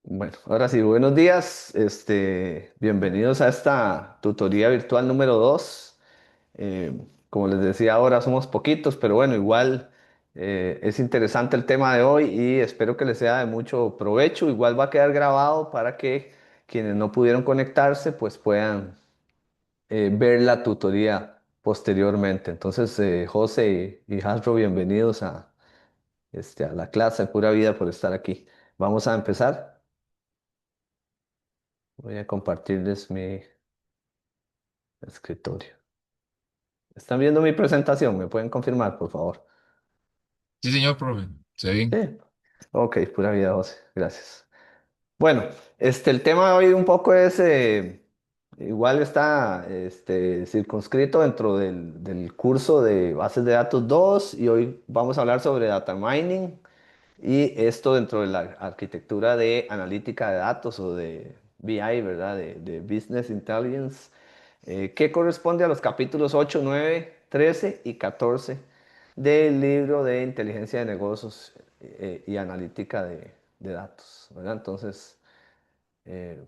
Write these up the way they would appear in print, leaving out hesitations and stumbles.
Bueno, ahora sí, buenos días. Bienvenidos a esta tutoría virtual número 2. Como les decía, ahora somos poquitos, pero bueno, igual es interesante el tema de hoy y espero que les sea de mucho provecho. Igual va a quedar grabado para que quienes no pudieron conectarse pues puedan ver la tutoría posteriormente. Entonces, José y Hasbro, bienvenidos a la clase de Pura Vida por estar aquí. Vamos a empezar. Voy a compartirles mi escritorio. ¿Están viendo mi presentación? ¿Me pueden confirmar, por favor? Sí, señor, profe. Se ve bien. Sí. Ok, pura vida, José. Gracias. Bueno, el tema de hoy un poco es, igual está circunscrito dentro del curso de bases de datos 2 y hoy vamos a hablar sobre data mining y esto dentro de la arquitectura de analítica de datos o de BI, ¿verdad? De Business Intelligence, que corresponde a los capítulos 8, 9, 13 y 14 del libro de inteligencia de negocios y analítica de datos, ¿verdad? Entonces, eh,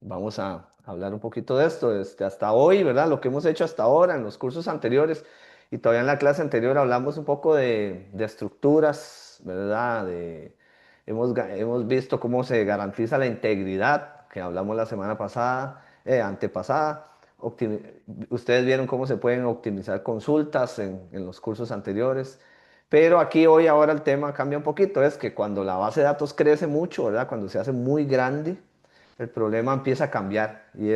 vamos a hablar un poquito de esto, hasta hoy, ¿verdad? Lo que hemos hecho hasta ahora en los cursos anteriores y todavía en la clase anterior hablamos un poco de estructuras, ¿verdad? Hemos visto cómo se garantiza la integridad, que hablamos la semana pasada, antepasada. Optimi- Ustedes vieron cómo se pueden optimizar consultas en los cursos anteriores. Pero aquí hoy ahora el tema cambia un poquito, es que cuando la base de datos crece mucho, ¿verdad? Cuando se hace muy grande, el problema empieza a cambiar y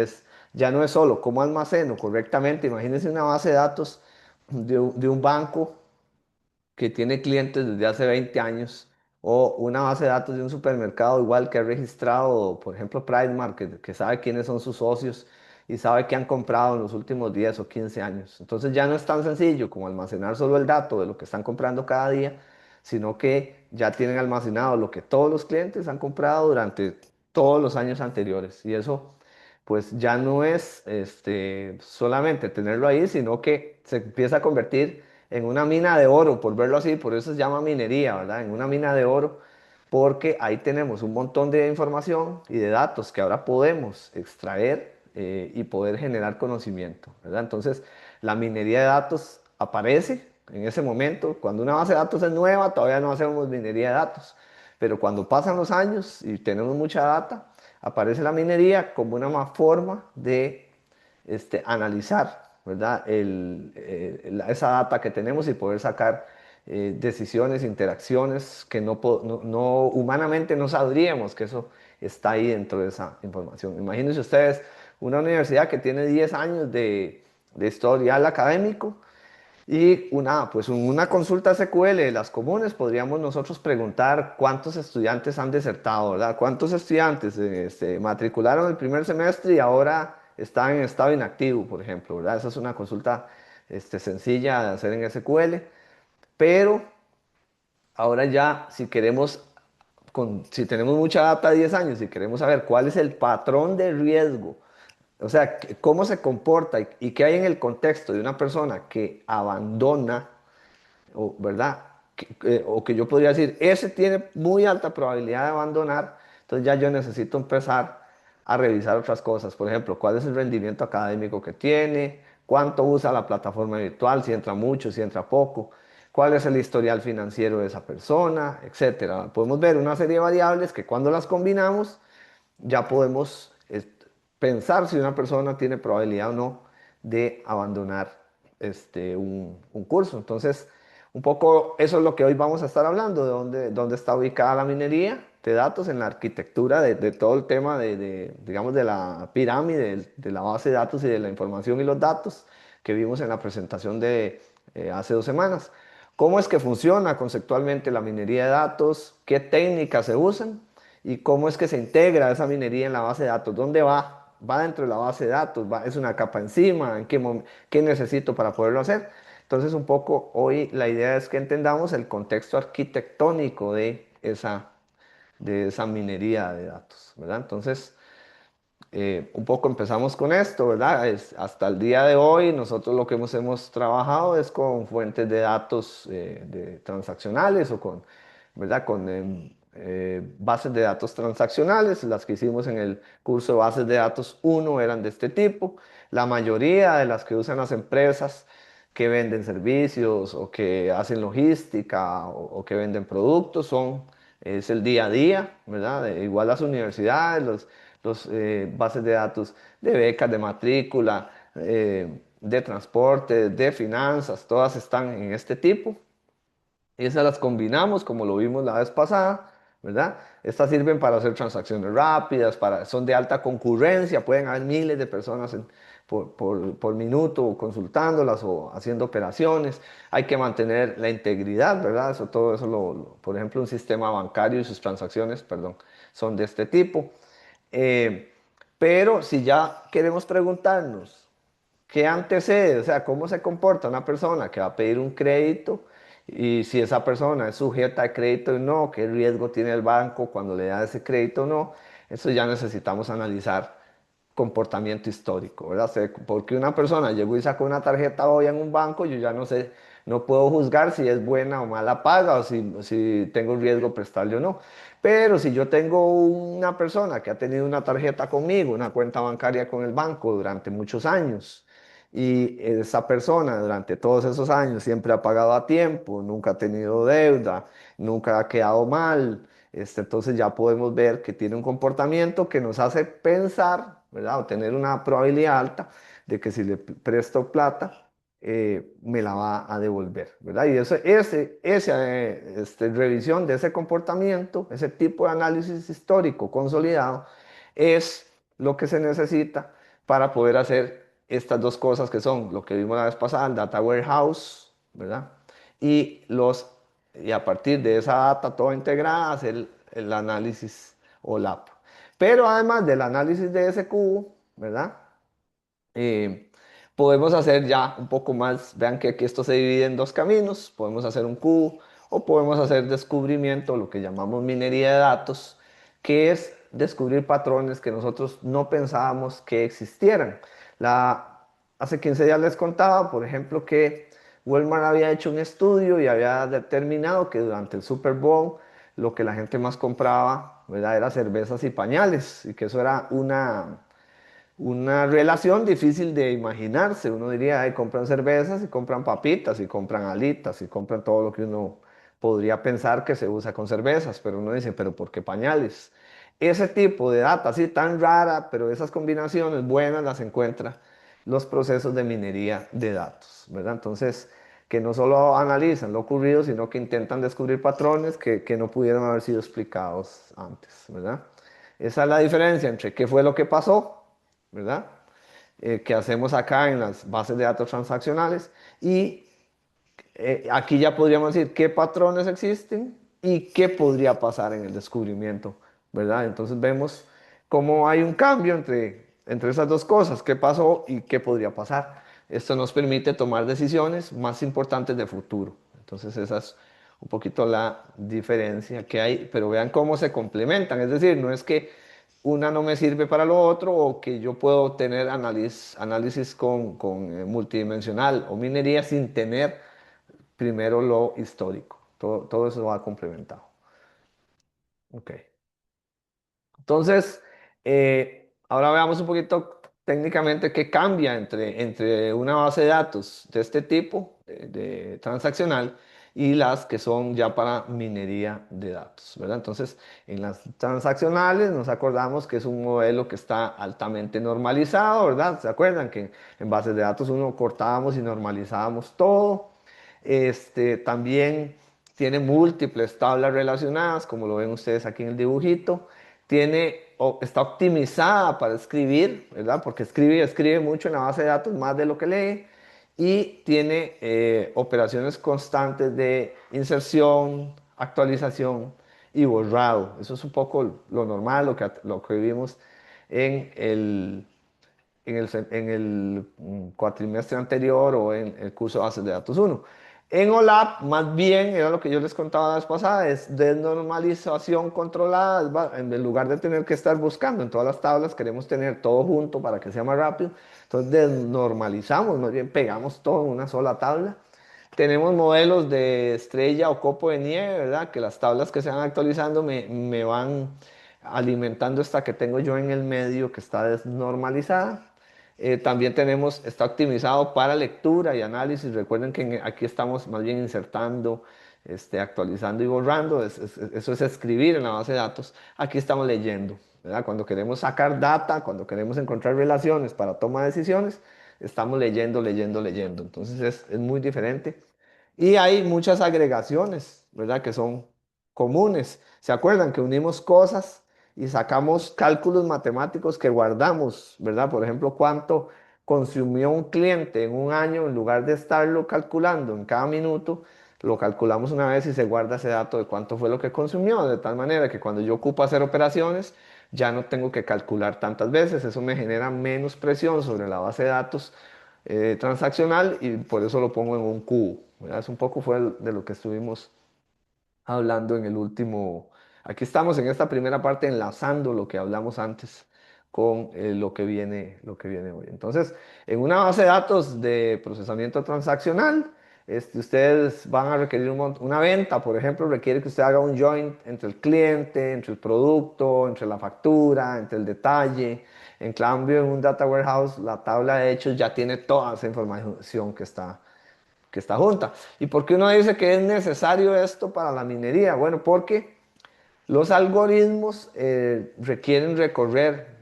ya no es solo cómo almaceno correctamente. Imagínense una base de datos de un banco que tiene clientes desde hace 20 años o una base de datos de un supermercado igual que ha registrado, por ejemplo, PriceMart, que sabe quiénes son sus socios y sabe qué han comprado en los últimos 10 o 15 años. Entonces ya no es tan sencillo como almacenar solo el dato de lo que están comprando cada día, sino que ya tienen almacenado lo que todos los clientes han comprado durante todos los años anteriores. Y eso pues ya no es solamente tenerlo ahí, sino que se empieza a convertir en una mina de oro, por verlo así, por eso se llama minería, ¿verdad? En una mina de oro, porque ahí tenemos un montón de información y de datos que ahora podemos extraer y poder generar conocimiento, ¿verdad? Entonces, la minería de datos aparece en ese momento. Cuando una base de datos es nueva, todavía no hacemos minería de datos, pero cuando pasan los años y tenemos mucha data, aparece la minería como una más forma de analizar, ¿verdad? Esa data que tenemos y poder sacar decisiones, interacciones que humanamente no sabríamos que eso está ahí dentro de esa información. Imagínense ustedes una universidad que tiene 10 años de historial académico y una consulta SQL de las comunes, podríamos nosotros preguntar cuántos estudiantes han desertado, ¿verdad? ¿Cuántos estudiantes matricularon el primer semestre y ahora están en estado inactivo, por ejemplo, ¿verdad? Esa es una consulta sencilla de hacer en SQL, pero ahora ya si queremos, si tenemos mucha data de 10 años y queremos saber cuál es el patrón de riesgo, o sea, cómo se comporta y qué hay en el contexto de una persona que abandona o, ¿verdad? O que yo podría decir, ese tiene muy alta probabilidad de abandonar, entonces ya yo necesito empezar a revisar otras cosas. Por ejemplo, cuál es el rendimiento académico que tiene, cuánto usa la plataforma virtual, si entra mucho, si entra poco, cuál es el historial financiero de esa persona, etcétera. Podemos ver una serie de variables que cuando las combinamos ya podemos pensar si una persona tiene probabilidad o no de abandonar un curso. Entonces, un poco eso es lo que hoy vamos a estar hablando, de dónde está ubicada la minería de datos en la arquitectura de todo el tema digamos, de la pirámide, de la base de datos y de la información y los datos que vimos en la presentación de hace 2 semanas. ¿Cómo es que funciona conceptualmente la minería de datos? ¿Qué técnicas se usan? ¿Y cómo es que se integra esa minería en la base de datos? ¿Dónde va? ¿Va dentro de la base de datos? ¿Es una capa encima? ¿Qué necesito para poderlo hacer? Entonces, un poco hoy la idea es que entendamos el contexto arquitectónico de esa minería de datos, ¿verdad? Entonces, un poco empezamos con esto, ¿verdad? Hasta el día de hoy nosotros lo que hemos trabajado es con fuentes de datos transaccionales o ¿verdad? bases de datos transaccionales. Las que hicimos en el curso de bases de datos uno eran de este tipo. La mayoría de las que usan las empresas que venden servicios o que hacen logística o que venden productos es el día a día, ¿verdad? Igual las universidades, los bases de datos de becas, de matrícula, de transporte, de finanzas, todas están en este tipo. Y esas las combinamos como lo vimos la vez pasada, ¿verdad? Estas sirven para hacer transacciones rápidas, son de alta concurrencia, pueden haber miles de personas por minuto consultándolas o haciendo operaciones. Hay que mantener la integridad, ¿verdad? Todo eso, por ejemplo, un sistema bancario y sus transacciones, perdón, son de este tipo. Eh, pero si ya queremos preguntarnos, ¿qué antecede? O sea, ¿cómo se comporta una persona que va a pedir un crédito? Y si esa persona es sujeta a crédito o no, qué riesgo tiene el banco cuando le da ese crédito o no. Eso ya necesitamos analizar comportamiento histórico, ¿verdad? Porque una persona llegó y sacó una tarjeta hoy en un banco, yo ya no sé, no puedo juzgar si es buena o mala paga o si tengo riesgo prestarle o no. Pero si yo tengo una persona que ha tenido una tarjeta conmigo, una cuenta bancaria con el banco durante muchos años, y esa persona durante todos esos años siempre ha pagado a tiempo, nunca ha tenido deuda, nunca ha quedado mal, entonces ya podemos ver que tiene un comportamiento que nos hace pensar, ¿verdad? O tener una probabilidad alta de que si le presto plata, me la va a devolver, ¿verdad? Y esa revisión de ese comportamiento, ese tipo de análisis histórico consolidado, es lo que se necesita para poder hacer estas dos cosas que son lo que vimos la vez pasada, el Data Warehouse, ¿verdad? Y, y a partir de esa data toda integrada, hacer el análisis OLAP. Pero además del análisis de ese cubo, ¿verdad? Eh, podemos hacer ya un poco más, vean que aquí esto se divide en dos caminos, podemos hacer un cubo o podemos hacer descubrimiento, lo que llamamos minería de datos, que es descubrir patrones que nosotros no pensábamos que existieran. Hace 15 días les contaba, por ejemplo, que Walmart había hecho un estudio y había determinado que durante el Super Bowl lo que la gente más compraba, ¿verdad? Era cervezas y pañales y que eso era una relación difícil de imaginarse. Uno diría, ay, compran cervezas y compran papitas y compran alitas y compran todo lo que uno podría pensar que se usa con cervezas, pero uno dice, pero ¿por qué pañales? Ese tipo de data así tan rara, pero esas combinaciones buenas las encuentra los procesos de minería de datos, ¿verdad? Entonces, que no solo analizan lo ocurrido, sino que intentan descubrir patrones que no pudieron haber sido explicados antes, ¿verdad? Esa es la diferencia entre qué fue lo que pasó, ¿verdad? Que hacemos acá en las bases de datos transaccionales y aquí ya podríamos decir qué patrones existen y qué podría pasar en el descubrimiento, ¿verdad? Entonces vemos cómo hay un cambio entre esas dos cosas, qué pasó y qué podría pasar. Esto nos permite tomar decisiones más importantes de futuro. Entonces esa es un poquito la diferencia que hay, pero vean cómo se complementan, es decir, no es que una no me sirve para lo otro o que yo puedo tener análisis con multidimensional o minería sin tener primero lo histórico. Todo eso va complementado. Ok. Entonces, ahora veamos un poquito técnicamente qué cambia entre una base de datos de este tipo, de transaccional, y las que son ya para minería de datos, ¿verdad? Entonces, en las transaccionales nos acordamos que es un modelo que está altamente normalizado, ¿verdad? ¿Se acuerdan que en bases de datos uno cortábamos y normalizábamos todo? También tiene múltiples tablas relacionadas, como lo ven ustedes aquí en el dibujito. Está optimizada para escribir, ¿verdad? Porque escribe mucho en la base de datos, más de lo que lee. Y tiene operaciones constantes de inserción, actualización y borrado. Eso es un poco lo normal, lo que vimos en el cuatrimestre anterior o en el curso de bases de datos uno. En OLAP, más bien, era lo que yo les contaba la vez pasada, es desnormalización controlada. En lugar de tener que estar buscando en todas las tablas, queremos tener todo junto para que sea más rápido. Entonces desnormalizamos, más bien pegamos todo en una sola tabla Tenemos modelos de estrella o copo de nieve, ¿verdad? Que las tablas que se van actualizando me van alimentando esta que tengo yo en el medio, que está desnormalizada. También tenemos, está optimizado para lectura y análisis. Recuerden que aquí estamos más bien insertando, actualizando y borrando. Eso es escribir en la base de datos. Aquí estamos leyendo, ¿verdad? Cuando queremos sacar data, cuando queremos encontrar relaciones para toma de decisiones, estamos leyendo, leyendo, leyendo. Entonces es muy diferente. Y hay muchas agregaciones, ¿verdad? Que son comunes. ¿Se acuerdan que unimos cosas y sacamos cálculos matemáticos que guardamos, ¿verdad? Por ejemplo, cuánto consumió un cliente en un año, en lugar de estarlo calculando en cada minuto, lo calculamos una vez y se guarda ese dato de cuánto fue lo que consumió, de tal manera que cuando yo ocupo hacer operaciones, ya no tengo que calcular tantas veces. Eso me genera menos presión sobre la base de datos transaccional y por eso lo pongo en un cubo, ¿verdad? Es un poco fue de lo que estuvimos hablando en el último. Aquí estamos en esta primera parte enlazando lo que hablamos antes con lo que viene hoy. Entonces, en una base de datos de procesamiento transaccional, ustedes van a requerir una venta, por ejemplo, requiere que usted haga un join entre el cliente, entre el producto, entre la factura, entre el detalle. En cambio, en un data warehouse, la tabla de hechos ya tiene toda esa información que está junta. ¿Y por qué uno dice que es necesario esto para la minería? Bueno, porque los algoritmos requieren recorrer,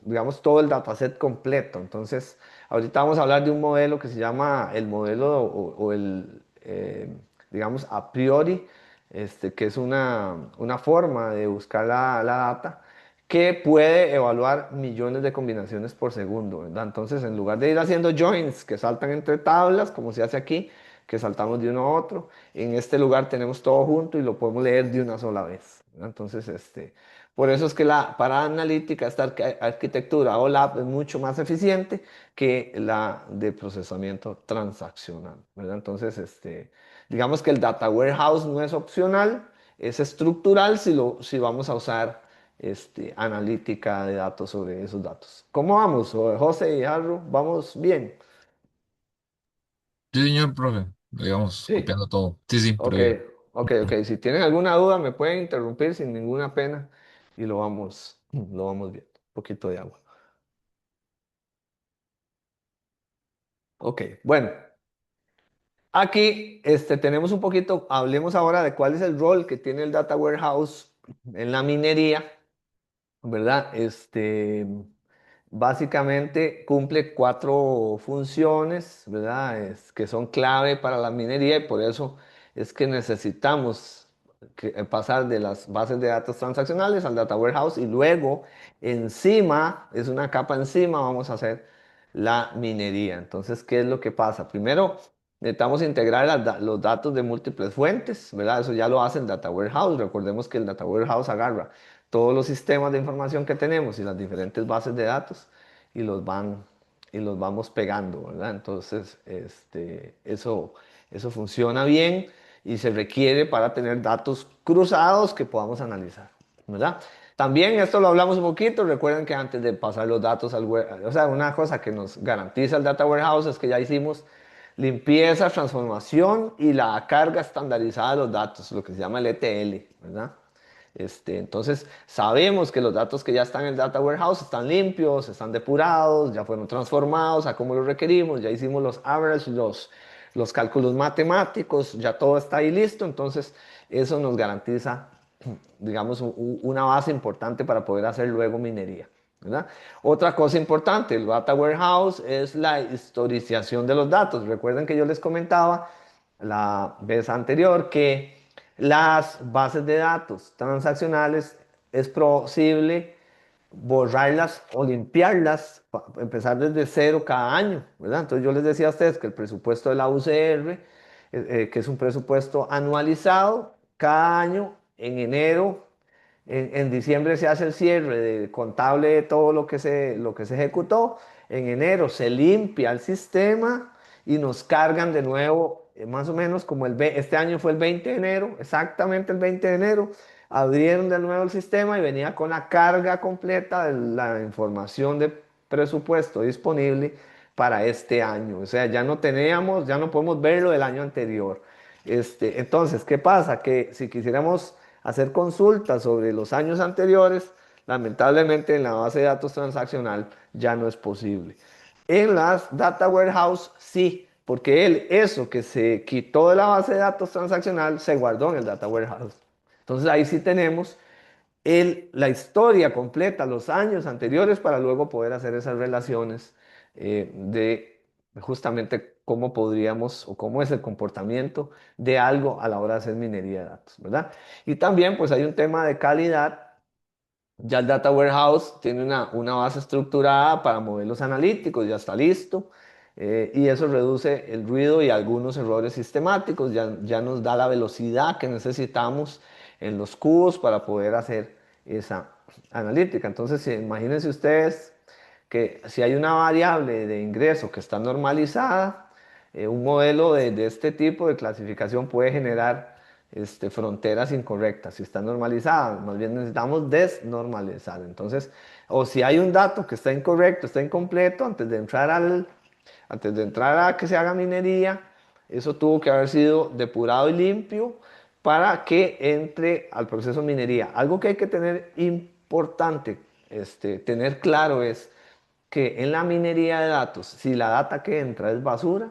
digamos, todo el dataset completo. Entonces, ahorita vamos a hablar de un modelo que se llama el modelo digamos, a priori, que es una forma de buscar la data que puede evaluar millones de combinaciones por segundo, ¿verdad? Entonces, en lugar de ir haciendo joins que saltan entre tablas, como se hace aquí, que saltamos de uno a otro, en este lugar tenemos todo junto y lo podemos leer de una sola vez, ¿verdad? Entonces, por eso es que la para analítica, esta arquitectura OLAP es mucho más eficiente que la de procesamiento transaccional, ¿verdad? Entonces, digamos que el data warehouse no es opcional, es estructural si vamos a usar analítica de datos sobre esos datos. ¿Cómo vamos, José y Arro? ¿Vamos bien? Sí, señor, profe. Digamos, Sí. copiando todo. Sí, sí, pero Ok, bien. ok. Si tienen alguna duda, me pueden interrumpir sin ninguna pena y lo vamos viendo. Un poquito de agua. Ok, bueno, aquí tenemos un poquito, hablemos ahora de cuál es el rol que tiene el Data Warehouse en la minería, ¿verdad? Básicamente cumple cuatro funciones, ¿verdad? Que son clave para la minería y por eso es que necesitamos pasar de las bases de datos transaccionales al data warehouse y luego encima, es una capa encima, vamos a hacer la minería. Entonces, ¿qué es lo que pasa? Primero, necesitamos integrar los datos de múltiples fuentes, ¿verdad? Eso ya lo hace el data warehouse. Recordemos que el data warehouse agarra todos los sistemas de información que tenemos y las diferentes bases de datos y y los vamos pegando, ¿verdad? Entonces, eso funciona bien y se requiere para tener datos cruzados que podamos analizar, ¿verdad? También esto lo hablamos un poquito, recuerden que antes de pasar los datos o sea, una cosa que nos garantiza el Data Warehouse es que ya hicimos limpieza, transformación y la carga estandarizada de los datos, lo que se llama el ETL, ¿verdad? Entonces, sabemos que los datos que ya están en el Data Warehouse están limpios, están depurados, ya fueron transformados a como lo requerimos, ya hicimos los averages, los cálculos matemáticos, ya todo está ahí listo. Entonces, eso nos garantiza, digamos, una base importante para poder hacer luego minería, ¿verdad? Otra cosa importante, el Data Warehouse es la historización de los datos. Recuerden que yo les comentaba la vez anterior que las bases de datos transaccionales es posible borrarlas o limpiarlas, empezar desde cero cada año, ¿verdad? Entonces yo les decía a ustedes que el presupuesto de la UCR, que es un presupuesto anualizado, cada año en enero, en diciembre se hace el cierre de contable de todo lo que se ejecutó, en enero se limpia el sistema y nos cargan de nuevo, más o menos como este año fue el 20 de enero, exactamente el 20 de enero, abrieron de nuevo el sistema y venía con la carga completa de la información de presupuesto disponible para este año. O sea, ya no teníamos, ya no podemos verlo del año anterior. Entonces, ¿qué pasa? Que si quisiéramos hacer consultas sobre los años anteriores, lamentablemente en la base de datos transaccional ya no es posible. En las Data Warehouse sí, porque eso que se quitó de la base de datos transaccional se guardó en el Data Warehouse. Entonces ahí sí tenemos la historia completa, los años anteriores, para luego poder hacer esas relaciones de justamente cómo podríamos o cómo es el comportamiento de algo a la hora de hacer minería de datos, ¿verdad? Y también pues hay un tema de calidad. Ya el Data Warehouse tiene una base estructurada para modelos analíticos, ya está listo. Y eso reduce el ruido y algunos errores sistemáticos, ya nos da la velocidad que necesitamos en los cubos para poder hacer esa analítica. Entonces, imagínense ustedes que si hay una variable de ingreso que está normalizada, un modelo de este tipo de clasificación puede generar fronteras incorrectas. Si está normalizada, más bien necesitamos desnormalizar. Entonces, o si hay un dato que está incorrecto, está incompleto, antes de entrar a que se haga minería, eso tuvo que haber sido depurado y limpio para que entre al proceso de minería. Algo que hay que tener importante, tener claro es que en la minería de datos, si la data que entra es basura,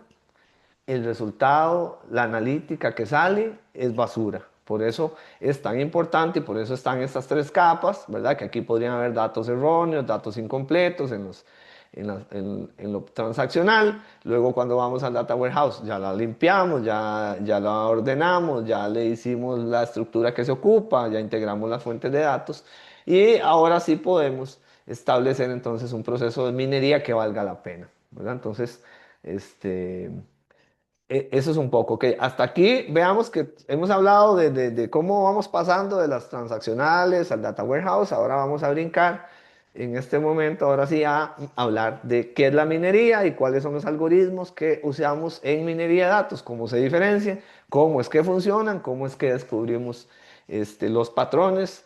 el resultado, la analítica que sale es basura. Por eso es tan importante y por eso están estas tres capas, ¿verdad? Que aquí podrían haber datos erróneos, datos incompletos en lo transaccional. Luego cuando vamos al Data Warehouse ya la limpiamos, ya la ordenamos, ya le hicimos la estructura que se ocupa, ya integramos las fuentes de datos y ahora sí podemos establecer entonces un proceso de minería que valga la pena, ¿verdad? Entonces, este... Eso es un poco, ok. Hasta aquí veamos que hemos hablado de cómo vamos pasando de las transaccionales al data warehouse. Ahora vamos a brincar en este momento, ahora sí, a hablar de qué es la minería y cuáles son los algoritmos que usamos en minería de datos, cómo se diferencian, cómo es que funcionan, cómo es que descubrimos los patrones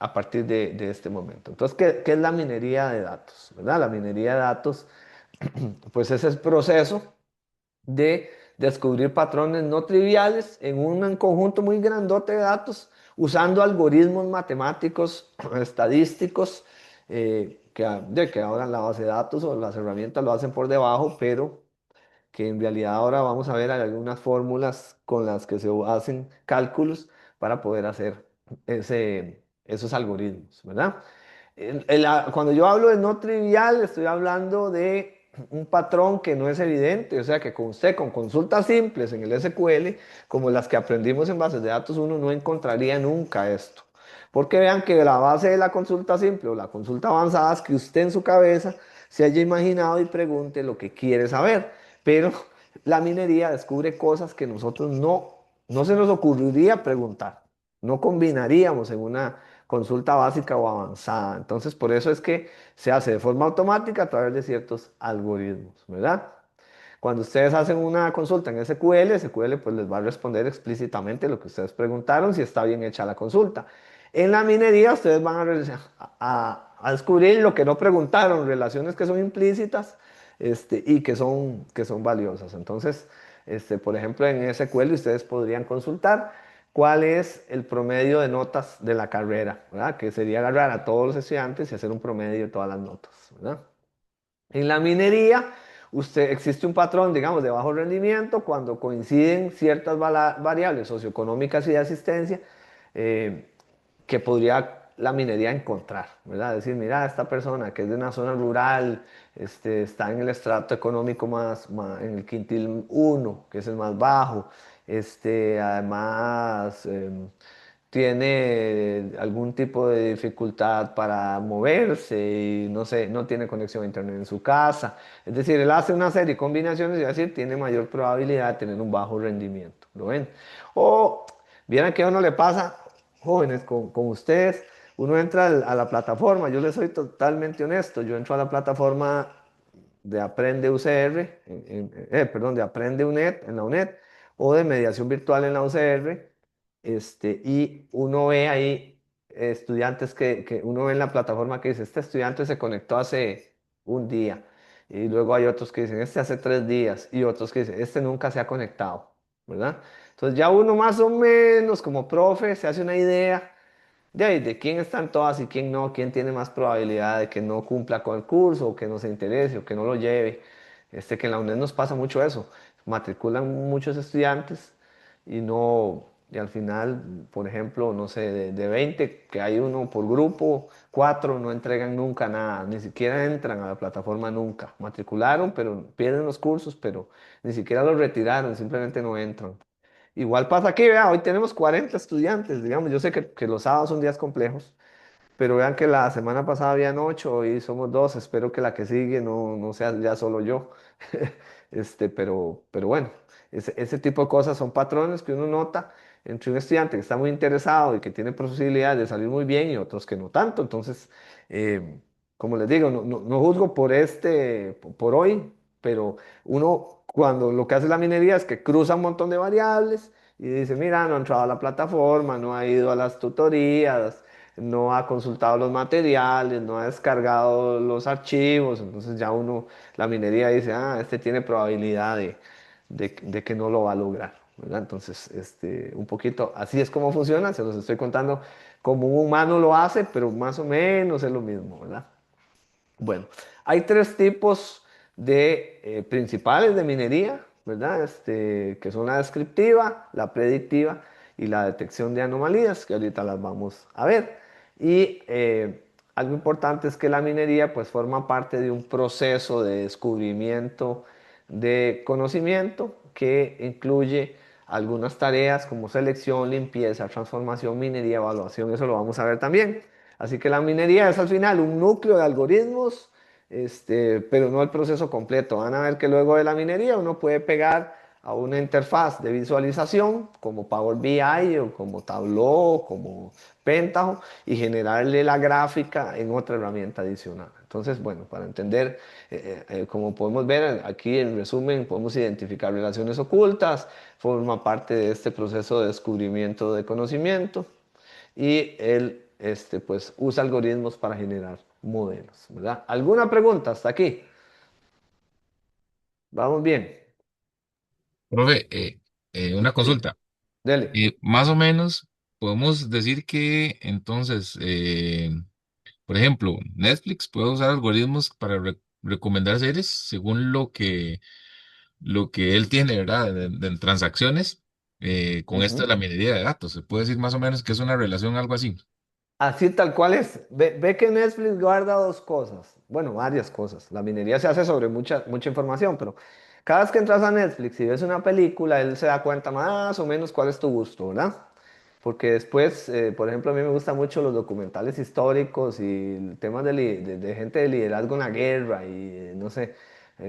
a partir de este momento. Entonces, ¿qué es la minería de datos? ¿Verdad? La minería de datos, pues es el proceso de descubrir patrones no triviales en un conjunto muy grandote de datos usando algoritmos matemáticos, estadísticos, que ahora la base de datos o las herramientas lo hacen por debajo, pero que en realidad ahora vamos a ver algunas fórmulas con las que se hacen cálculos para poder hacer esos algoritmos, ¿verdad? Cuando yo hablo de no trivial, estoy hablando de un patrón que no es evidente, o sea que con usted, con consultas simples en el SQL, como las que aprendimos en bases de datos, uno no encontraría nunca esto. Porque vean que la base de la consulta simple o la consulta avanzada es que usted en su cabeza se haya imaginado y pregunte lo que quiere saber. Pero la minería descubre cosas que nosotros no se nos ocurriría preguntar. No combinaríamos en una consulta básica o avanzada. Entonces, por eso es que se hace de forma automática a través de ciertos algoritmos, ¿verdad? Cuando ustedes hacen una consulta en SQL, SQL pues les va a responder explícitamente lo que ustedes preguntaron si está bien hecha la consulta. En la minería ustedes van a descubrir lo que no preguntaron, relaciones que son implícitas y que son valiosas. Entonces, por ejemplo, en SQL ustedes podrían consultar cuál es el promedio de notas de la carrera, ¿verdad? Que sería agarrar a todos los estudiantes y hacer un promedio de todas las notas, ¿verdad? En la minería, existe un patrón, digamos, de bajo rendimiento cuando coinciden ciertas variables socioeconómicas y de asistencia eh, que podría la minería encontrar, ¿verdad? Decir, mira, esta persona que es de una zona rural, está en el estrato económico en el quintil uno, que es el más bajo, además tiene algún tipo de dificultad para moverse y no sé, no tiene conexión a internet en su casa. Es decir, él hace una serie de combinaciones y así tiene mayor probabilidad de tener un bajo rendimiento. ¿Lo ven? O vieran que a uno le pasa, jóvenes, con ustedes, uno entra a la plataforma, yo les soy totalmente honesto, yo entro a la plataforma de Aprende UCR, perdón, de Aprende UNED en la UNED o de mediación virtual en la UCR, y uno ve ahí estudiantes que uno ve en la plataforma que dice, este estudiante se conectó hace un día y luego hay otros que dicen, este hace 3 días, y otros que dicen, este nunca se ha conectado, ¿verdad? Entonces ya uno más o menos como profe se hace una idea de quién están todas y quién no, quién tiene más probabilidad de que no cumpla con el curso, o que no se interese, o que no lo lleve. Que en la UNED nos pasa mucho eso. Matriculan muchos estudiantes y no, y al final, por ejemplo, no sé, de 20 que hay uno por grupo, 4 no entregan nunca nada, ni siquiera entran a la plataforma nunca. Matricularon, pero pierden los cursos, pero ni siquiera los retiraron, simplemente no entran. Igual pasa aquí, vea, hoy tenemos 40 estudiantes, digamos, yo sé que los sábados son días complejos, pero vean que la semana pasada habían 8 y somos 2, espero que la que sigue no sea ya solo yo. Pero bueno, ese tipo de cosas son patrones que uno nota entre un estudiante que está muy interesado y que tiene posibilidades de salir muy bien y otros que no tanto. Entonces, eh, como les digo, no juzgo por por hoy, pero uno cuando lo que hace la minería es que cruza un montón de variables y dice, mira, no ha entrado a la plataforma, no ha ido a las tutorías, no ha consultado los materiales, no ha descargado los archivos, entonces ya uno, la minería dice, ah, este tiene probabilidad de que no lo va a lograr, ¿verdad? Entonces, un poquito, así es como funciona, se los estoy contando como un humano lo hace, pero más o menos es lo mismo, ¿verdad? Bueno, hay tres tipos de principales de minería, ¿verdad? Que son la descriptiva, la predictiva y la detección de anomalías, que ahorita las vamos a ver. Y algo importante es que la minería pues forma parte de un proceso de descubrimiento de conocimiento que incluye algunas tareas como selección, limpieza, transformación, minería, evaluación, eso lo vamos a ver también. Así que la minería es al final un núcleo de algoritmos, pero no el proceso completo. Van a ver que luego de la minería uno puede pegar a una interfaz de visualización como Power BI o como Tableau o como Pentaho y generarle la gráfica en otra herramienta adicional. Entonces, bueno, para entender, como podemos ver aquí en resumen, podemos identificar relaciones ocultas, forma parte de este proceso de descubrimiento de conocimiento y él pues usa algoritmos para generar modelos, ¿verdad? ¿Alguna pregunta hasta aquí? Vamos bien. Profe, una Sí, consulta. dele. Más o menos podemos decir que entonces, por ejemplo, Netflix puede usar algoritmos para recomendar series según lo que él tiene, ¿verdad? En transacciones. Con esto de Ujú. la minería de datos, se puede decir más o menos que es una relación, algo así. Así tal cual es. Ve que Netflix guarda dos cosas. Bueno, varias cosas. La minería se hace sobre mucha información, pero cada vez que entras a Netflix y ves una película, él se da cuenta más o menos cuál es tu gusto, ¿verdad? Porque después, por ejemplo, a mí me gustan mucho los documentales históricos y temas de gente de liderazgo en la guerra y no sé,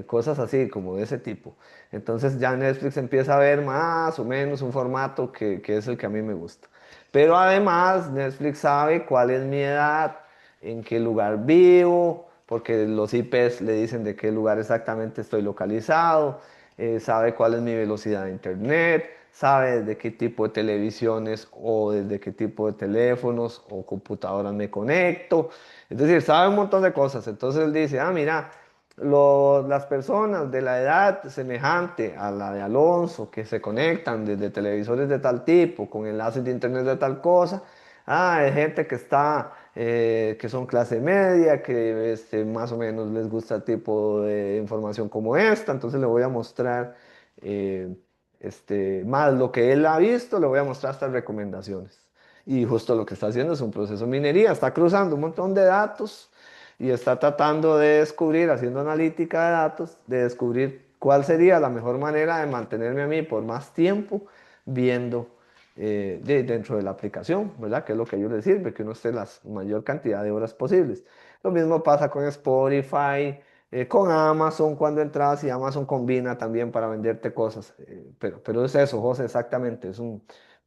cosas así como de ese tipo. Entonces ya Netflix empieza a ver más o menos un formato que es el que a mí me gusta. Pero además Netflix sabe cuál es mi edad, en qué lugar vivo, porque los IPs le dicen de qué lugar exactamente estoy localizado, sabe cuál es mi velocidad de internet, sabe desde qué tipo de televisiones o desde qué tipo de teléfonos o computadoras me conecto. Es decir, sabe un montón de cosas. Entonces él dice, ah, mira, las personas de la edad semejante a la de Alonso que se conectan desde televisores de tal tipo, con enlaces de internet de tal cosa, hay gente que que son clase media, que más o menos les gusta el tipo de información como esta, entonces le voy a mostrar eh, más lo que él ha visto, le voy a mostrar estas recomendaciones. Y justo lo que está haciendo es un proceso de minería, está cruzando un montón de datos y está tratando de descubrir, haciendo analítica de datos, de descubrir cuál sería la mejor manera de mantenerme a mí por más tiempo viendo dentro de la aplicación, ¿verdad? Que es lo que a ellos les sirve, que uno esté la mayor cantidad de horas posibles. Lo mismo pasa con Spotify, con Amazon cuando entras y Amazon combina también para venderte cosas. Pero es eso, José, exactamente. Es un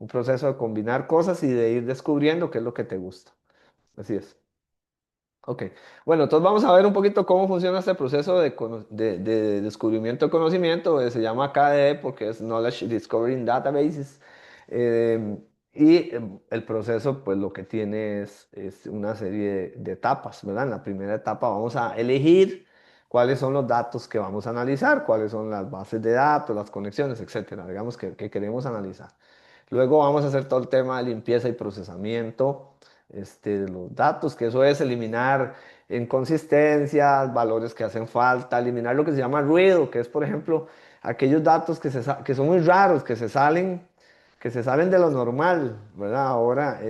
proceso de combinar cosas y de ir descubriendo qué es lo que te gusta. Así es. Ok, bueno, entonces vamos a ver un poquito cómo funciona este proceso de descubrimiento de conocimiento, se llama KDE porque es Knowledge Discovery in Databases. eh, el proceso, pues lo que tiene es una serie de etapas, ¿verdad? En la primera etapa vamos a elegir, cuáles son los datos que vamos a analizar, cuáles son las bases de datos, las conexiones, etcétera, digamos que queremos analizar. Luego vamos a hacer todo el tema de limpieza y procesamiento de los datos, que eso es eliminar inconsistencias, valores que hacen falta, eliminar lo que se llama ruido, que es, por ejemplo, aquellos datos que son muy raros, que se salen de lo normal, ¿verdad? Ahora,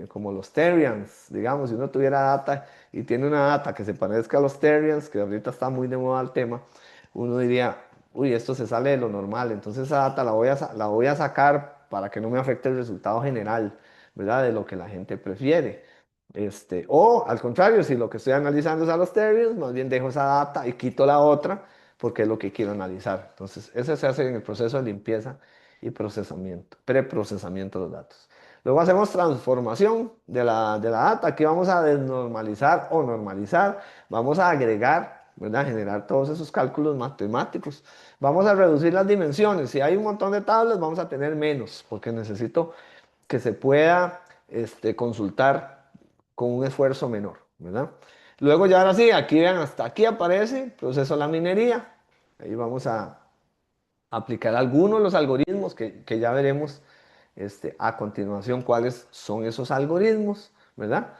como los Terians, digamos, si uno tuviera data y tiene una data que se parezca a los Terians, que ahorita está muy de moda el tema, uno diría, uy, esto se sale de lo normal, entonces esa data la voy a sacar para que no me afecte el resultado general, ¿verdad? De lo que la gente prefiere. O al contrario, si lo que estoy analizando es a los Terians, más bien dejo esa data y quito la otra porque es lo que quiero analizar. Entonces, eso se hace en el proceso de limpieza y procesamiento, preprocesamiento de los datos. Luego hacemos transformación de la data. Aquí vamos a desnormalizar o normalizar. Vamos a agregar, ¿verdad? Generar todos esos cálculos matemáticos. Vamos a reducir las dimensiones. Si hay un montón de tablas, vamos a tener menos, porque necesito que se pueda consultar con un esfuerzo menor, ¿verdad? Luego ya ahora sí, aquí vean, hasta aquí aparece proceso de la minería. Ahí vamos a aplicar algunos de los algoritmos que ya veremos a continuación cuáles son esos algoritmos, ¿verdad?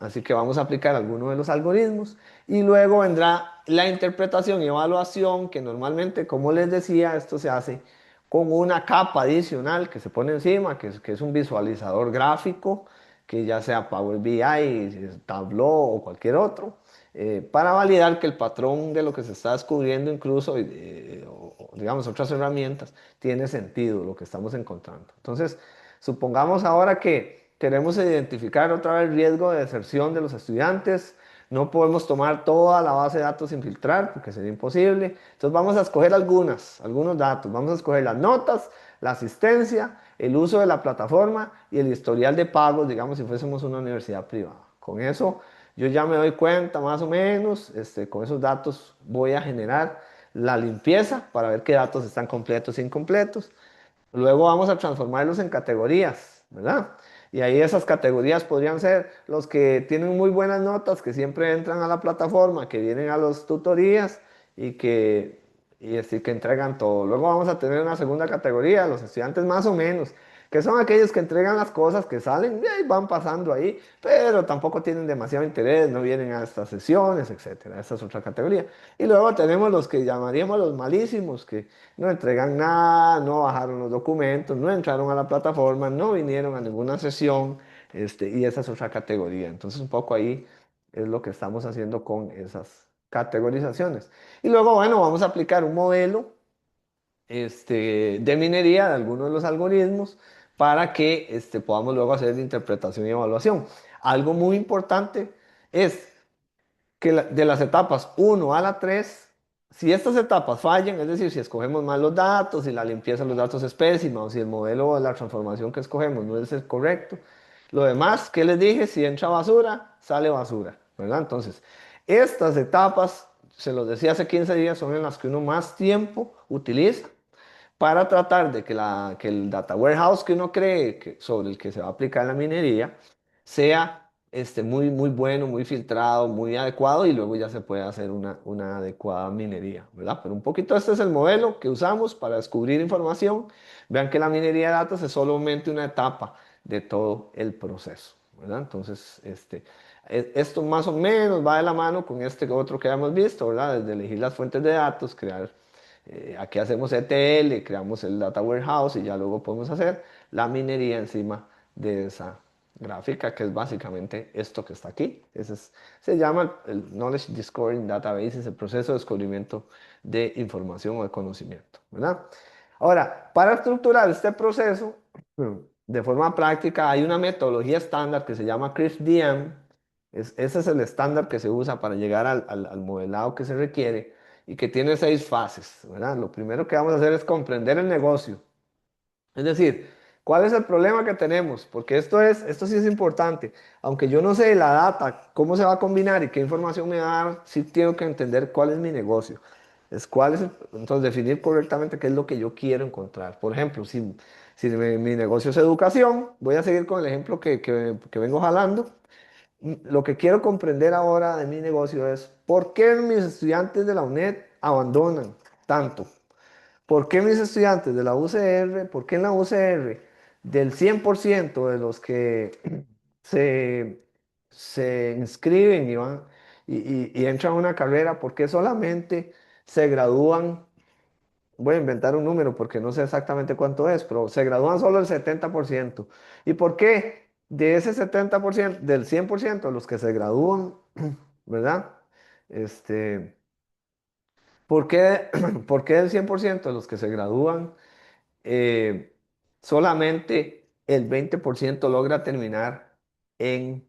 Así que vamos a aplicar algunos de los algoritmos y luego vendrá la interpretación y evaluación que normalmente, como les decía, esto se hace con una capa adicional que se pone encima, que es un visualizador gráfico, que ya sea Power BI, Tableau o cualquier otro, para validar que el patrón de lo que se está descubriendo incluso, o digamos otras herramientas, tiene sentido lo que estamos encontrando. Entonces, supongamos ahora que queremos identificar otra vez riesgo de deserción de los estudiantes. No podemos tomar toda la base de datos sin filtrar porque sería imposible. Entonces vamos a escoger algunos datos. Vamos a escoger las notas, la asistencia, el uso de la plataforma y el historial de pagos, digamos si fuésemos una universidad privada. Con eso yo ya me doy cuenta más o menos, con esos datos voy a generar la limpieza para ver qué datos están completos e incompletos. Luego vamos a transformarlos en categorías, ¿verdad? Y ahí esas categorías podrían ser los que tienen muy buenas notas, que siempre entran a la plataforma, que vienen a las tutorías y que entregan todo. Luego vamos a tener una segunda categoría, los estudiantes más o menos, que son aquellos que entregan las cosas que salen y ahí van pasando ahí, pero tampoco tienen demasiado interés, no vienen a estas sesiones, etcétera. Esa es otra categoría. Y luego tenemos los que llamaríamos los malísimos, que no entregan nada, no bajaron los documentos, no entraron a la plataforma, no vinieron a ninguna sesión, y esa es otra categoría. Entonces, un poco ahí es lo que estamos haciendo con esas categorizaciones. Y luego, bueno, vamos a aplicar un modelo de minería de algunos de los algoritmos para que podamos luego hacer interpretación y evaluación. Algo muy importante es que de las etapas 1 a la 3, si estas etapas fallan, es decir, si escogemos mal los datos, si la limpieza de los datos es pésima o si el modelo de la transformación que escogemos no es el correcto, lo demás, ¿qué les dije? Si entra basura, sale basura, ¿verdad? Entonces, estas etapas, se los decía hace 15 días, son en las que uno más tiempo utiliza para tratar de que el data warehouse que uno cree sobre el que se va a aplicar la minería sea muy, muy bueno, muy filtrado, muy adecuado y luego ya se puede hacer una adecuada minería, ¿verdad? Pero un poquito este es el modelo que usamos para descubrir información. Vean que la minería de datos es solamente una etapa de todo el proceso, ¿verdad? Entonces, esto más o menos va de la mano con este otro que hemos visto, ¿verdad? Desde elegir las fuentes de datos, crear aquí hacemos ETL, creamos el Data Warehouse y ya luego podemos hacer la minería encima de esa gráfica, que es básicamente esto que está aquí. Se llama el Knowledge Discovery Database, es el proceso de descubrimiento de información o de conocimiento, ¿verdad? Ahora, para estructurar este proceso de forma práctica, hay una metodología estándar que se llama CRISP-DM. Ese es el estándar que se usa para llegar al modelado que se requiere y que tiene 6 fases, ¿verdad? Lo primero que vamos a hacer es comprender el negocio. Es decir, ¿cuál es el problema que tenemos? Porque esto sí es importante. Aunque yo no sé la data, cómo se va a combinar y qué información me va a dar, sí tengo que entender cuál es mi negocio. Entonces, definir correctamente qué es lo que yo quiero encontrar. Por ejemplo, si mi negocio es educación, voy a seguir con el ejemplo que vengo jalando. lo que quiero comprender ahora de mi negocio es por qué mis estudiantes de la UNED abandonan tanto. ¿Por qué mis estudiantes de la UCR, por qué en la UCR, del 100% de los que se, se inscriben y van y entran a una carrera, por qué solamente se gradúan? Voy a inventar un número porque no sé exactamente cuánto es, pero se gradúan solo el 70%. ¿Y por qué de ese 70%, del 100% de los que se gradúan, ¿verdad? Este, ¿por qué, por qué del 100% de los que se gradúan eh, solamente el 20% logra terminar en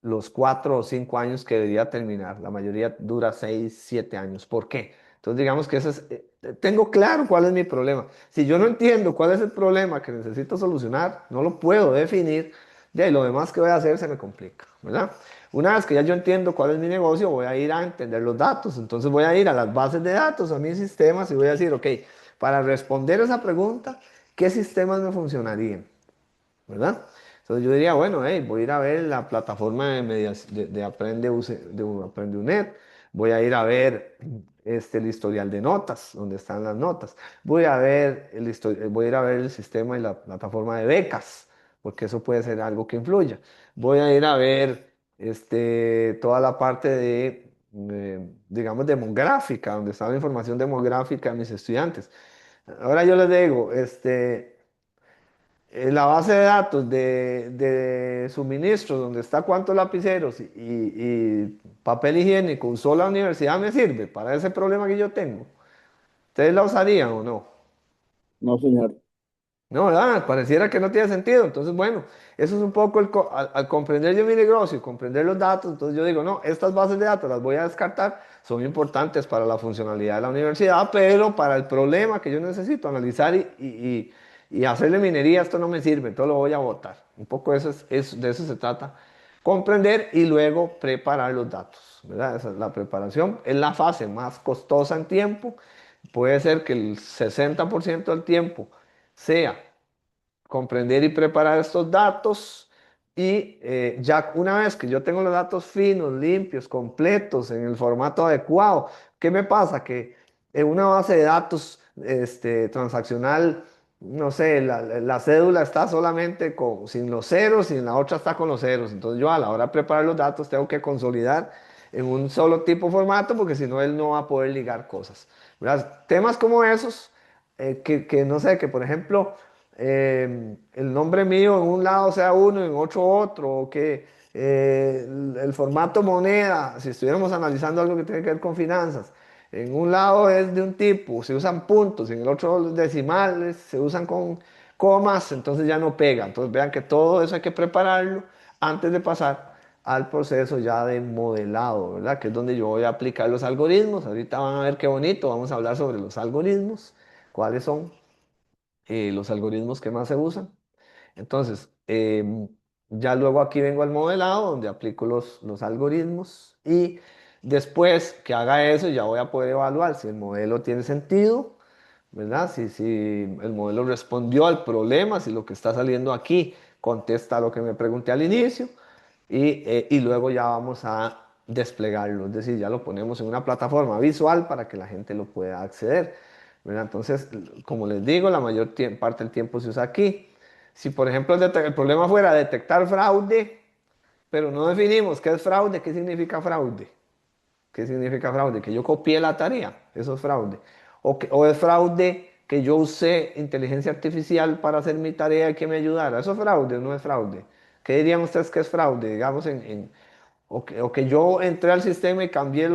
los 4 o 5 años que debería terminar? La mayoría dura 6, 7 años. ¿Por qué? Entonces digamos que tengo claro cuál es mi problema. Si yo no entiendo cuál es el problema que necesito solucionar, no lo puedo definir, de ahí lo demás que voy a hacer se me complica, ¿verdad? Una vez que ya yo entiendo cuál es mi negocio, voy a ir a entender los datos. Entonces voy a ir a las bases de datos, a mis sistemas y voy a decir, ok, para responder esa pregunta, ¿qué sistemas me funcionarían? ¿Verdad? Entonces yo diría, bueno, hey, voy a ir a ver la plataforma de Aprende, de Aprende UNED, voy a ir a ver el historial de notas, donde están las notas, voy a ver voy a ir a ver el sistema y la plataforma de becas, porque eso puede ser algo que influya. Voy a ir a ver toda la parte digamos, demográfica, donde está la información demográfica de mis estudiantes. Ahora yo les digo, la base de datos de suministros, donde está cuántos lapiceros y papel higiénico usó la universidad, me sirve para ese problema que yo tengo. ¿Ustedes la usarían o no? No, señor. No, ¿verdad? Pareciera que no tiene sentido. Entonces, bueno, eso es un poco al comprender yo mi negocio y comprender los datos. Entonces yo digo, no, estas bases de datos las voy a descartar. Son importantes para la funcionalidad de la universidad, pero para el problema que yo necesito analizar y hacerle minería, esto no me sirve. Entonces lo voy a botar. Un poco de eso se trata. Comprender y luego preparar los datos, ¿verdad? Esa es la preparación. Es la fase más costosa en tiempo. Puede ser que el 60% del tiempo sea comprender y preparar estos datos y ya una vez que yo tengo los datos finos, limpios, completos, en el formato adecuado, ¿qué me pasa? Que en una base de datos transaccional, no sé, la cédula está solamente sin los ceros y en la otra está con los ceros. Entonces yo a la hora de preparar los datos tengo que consolidar en un solo tipo de formato porque si no él no va a poder ligar cosas. ¿Verdad? Temas como esos, que no sé, que por ejemplo el nombre mío en un lado sea uno, en otro otro, o que el formato moneda, si estuviéramos analizando algo que tiene que ver con finanzas, en un lado es de un tipo, se usan puntos, en el otro decimales, se usan con comas, entonces ya no pega. Entonces vean que todo eso hay que prepararlo antes de pasar al proceso ya de modelado, ¿verdad? Que es donde yo voy a aplicar los algoritmos. Ahorita van a ver qué bonito, vamos a hablar sobre los algoritmos, cuáles son los algoritmos que más se usan. Entonces, ya luego aquí vengo al modelado donde aplico los algoritmos y después que haga eso ya voy a poder evaluar si el modelo tiene sentido, ¿verdad? Si el modelo respondió al problema, si lo que está saliendo aquí contesta lo que me pregunté al inicio y luego ya vamos a desplegarlo, es decir, ya lo ponemos en una plataforma visual para que la gente lo pueda acceder, ¿verdad? Entonces, como les digo, la mayor parte del tiempo se usa aquí. Si, por ejemplo, el problema fuera detectar fraude, pero no definimos qué es fraude, qué significa fraude. ¿Qué significa fraude? Que yo copié la tarea, eso es fraude. O es fraude que yo usé inteligencia artificial para hacer mi tarea y que me ayudara. ¿Eso es fraude o no es fraude? ¿Qué dirían ustedes que es fraude? Digamos, o que yo entré al sistema y cambié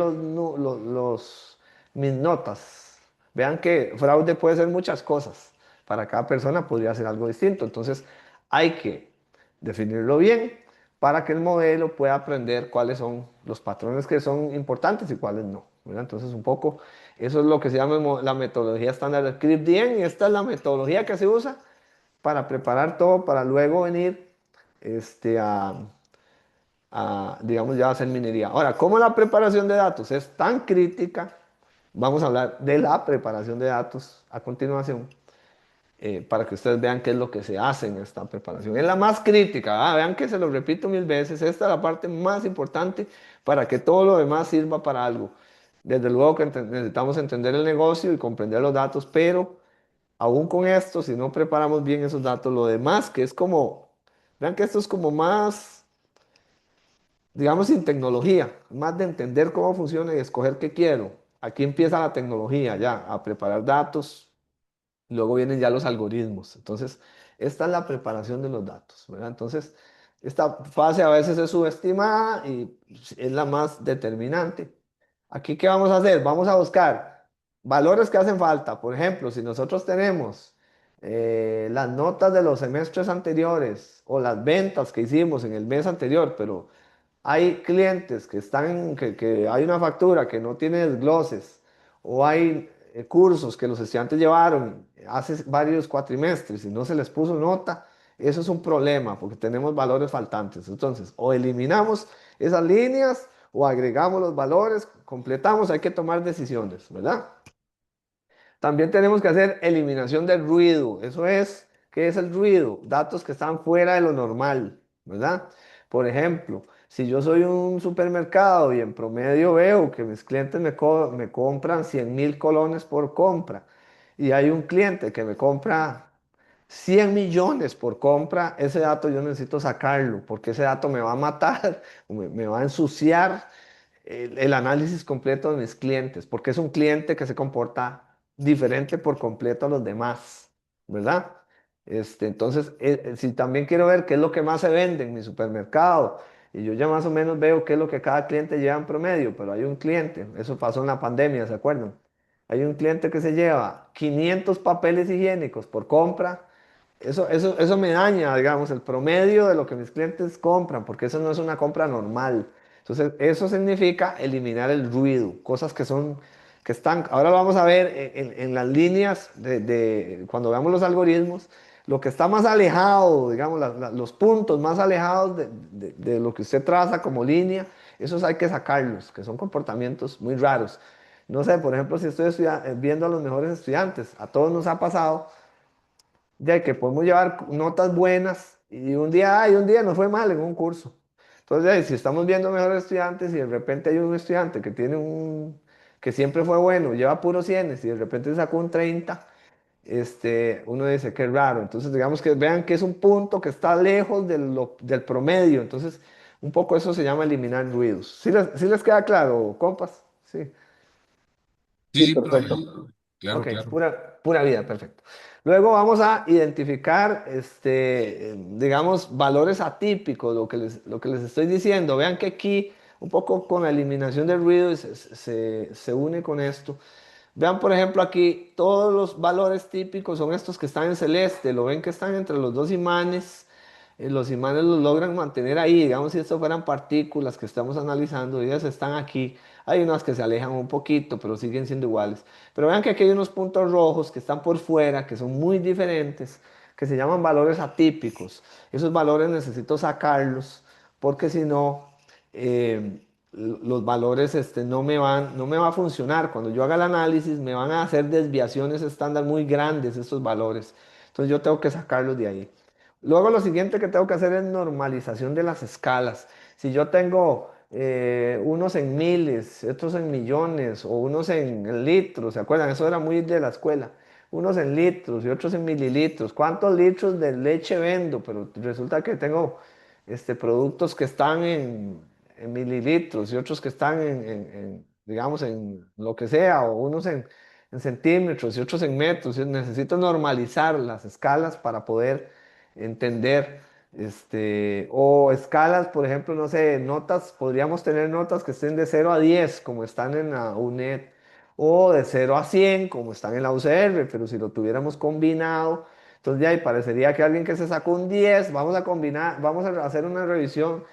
mis notas. Vean que fraude puede ser muchas cosas. Para cada persona podría ser algo distinto. Entonces hay que definirlo bien para que el modelo pueda aprender cuáles son los patrones que son importantes y cuáles no, ¿verdad? Entonces un poco eso es lo que se llama la metodología estándar de ScriptDM y esta es la metodología que se usa para preparar todo para luego venir este, a digamos, ya hacer minería. Ahora, como la preparación de datos es tan crítica, vamos a hablar de la preparación de datos a continuación. para que ustedes vean qué es lo que se hace en esta preparación. Es la más crítica, vean que se lo repito mil veces, esta es la parte más importante para que todo lo demás sirva para algo. Desde luego que necesitamos entender el negocio y comprender los datos, pero aún con esto, si no preparamos bien esos datos, lo demás, que es como, vean que esto es como más, digamos, sin tecnología, más de entender cómo funciona y escoger qué quiero. Aquí empieza la tecnología ya, a preparar datos. Luego vienen ya los algoritmos. Entonces, esta es la preparación de los datos, ¿verdad? Entonces, esta fase a veces es subestimada y es la más determinante. Aquí, ¿qué vamos a hacer? Vamos a buscar valores que hacen falta. Por ejemplo, si nosotros tenemos las notas de los semestres anteriores o las ventas que hicimos en el mes anterior, pero hay clientes que están, que hay una factura que no tiene desgloses, o hay cursos que los estudiantes llevaron hace varios cuatrimestres y no se les puso nota, eso es un problema porque tenemos valores faltantes. Entonces, o eliminamos esas líneas o agregamos los valores, completamos, hay que tomar decisiones, ¿verdad? También tenemos que hacer eliminación del ruido. Eso es, ¿qué es el ruido? Datos que están fuera de lo normal, ¿verdad? Por ejemplo, si yo soy un supermercado y en promedio veo que mis clientes me compran 100.000 colones por compra y hay un cliente que me compra 100 millones por compra, ese dato yo necesito sacarlo porque ese dato me va a matar, me va a ensuciar el análisis completo de mis clientes, porque es un cliente que se comporta diferente por completo a los demás, ¿verdad? Entonces, si también quiero ver qué es lo que más se vende en mi supermercado, y yo ya más o menos veo qué es lo que cada cliente lleva en promedio, pero hay un cliente, eso pasó en la pandemia, ¿se acuerdan? Hay un cliente que se lleva 500 papeles higiénicos por compra. Eso me daña, digamos, el promedio de lo que mis clientes compran, porque eso no es una compra normal. Entonces, eso significa eliminar el ruido, cosas que son, que están, ahora lo vamos a ver en las líneas cuando veamos los algoritmos, lo que está más alejado, digamos, los puntos más alejados de lo que usted traza como línea, esos hay que sacarlos, que son comportamientos muy raros. No sé, por ejemplo, si estoy viendo a los mejores estudiantes, a todos nos ha pasado de que podemos llevar notas buenas y un día nos fue mal en un curso. Entonces, si estamos viendo mejores estudiantes y de repente hay un estudiante que tiene que siempre fue bueno, lleva puros 100 y de repente sacó un 30, uno dice que es raro. Entonces, digamos que vean que es un punto que está lejos del promedio. Entonces, un poco eso se llama eliminar ruidos. Sí les queda claro, compas? Sí. Sí, Sí, sí, profe. perfecto. Claro, Ok, claro. pura vida, perfecto. Luego vamos a identificar, digamos, valores atípicos, lo que les estoy diciendo. Vean que aquí, un poco con la eliminación del ruido, se une con esto. Vean, por ejemplo, aquí todos los valores típicos son estos que están en celeste. Lo ven que están entre los dos imanes. Los imanes los logran mantener ahí. Digamos, si esto fueran partículas que estamos analizando, ellas están aquí. Hay unas que se alejan un poquito, pero siguen siendo iguales. Pero vean que aquí hay unos puntos rojos que están por fuera, que son muy diferentes, que se llaman valores atípicos. Esos valores necesito sacarlos, porque si no, eh, los valores no me va a funcionar. Cuando yo haga el análisis, me van a hacer desviaciones estándar muy grandes estos valores. Entonces yo tengo que sacarlos de ahí. Luego lo siguiente que tengo que hacer es normalización de las escalas. Si yo tengo unos en miles, otros en millones o unos en litros, ¿se acuerdan? Eso era muy de la escuela. Unos en litros y otros en mililitros. ¿Cuántos litros de leche vendo? Pero resulta que tengo productos que están en mililitros y otros que están digamos, en lo que sea, o unos en centímetros y otros en metros. Y necesito normalizar las escalas para poder entender, o escalas, por ejemplo, no sé, notas, podríamos tener notas que estén de 0 a 10 como están en la UNED, o de 0 a 100 como están en la UCR, pero si lo tuviéramos combinado, entonces ya ahí parecería que alguien que se sacó un 10 vamos a combinar, vamos a hacer una revisión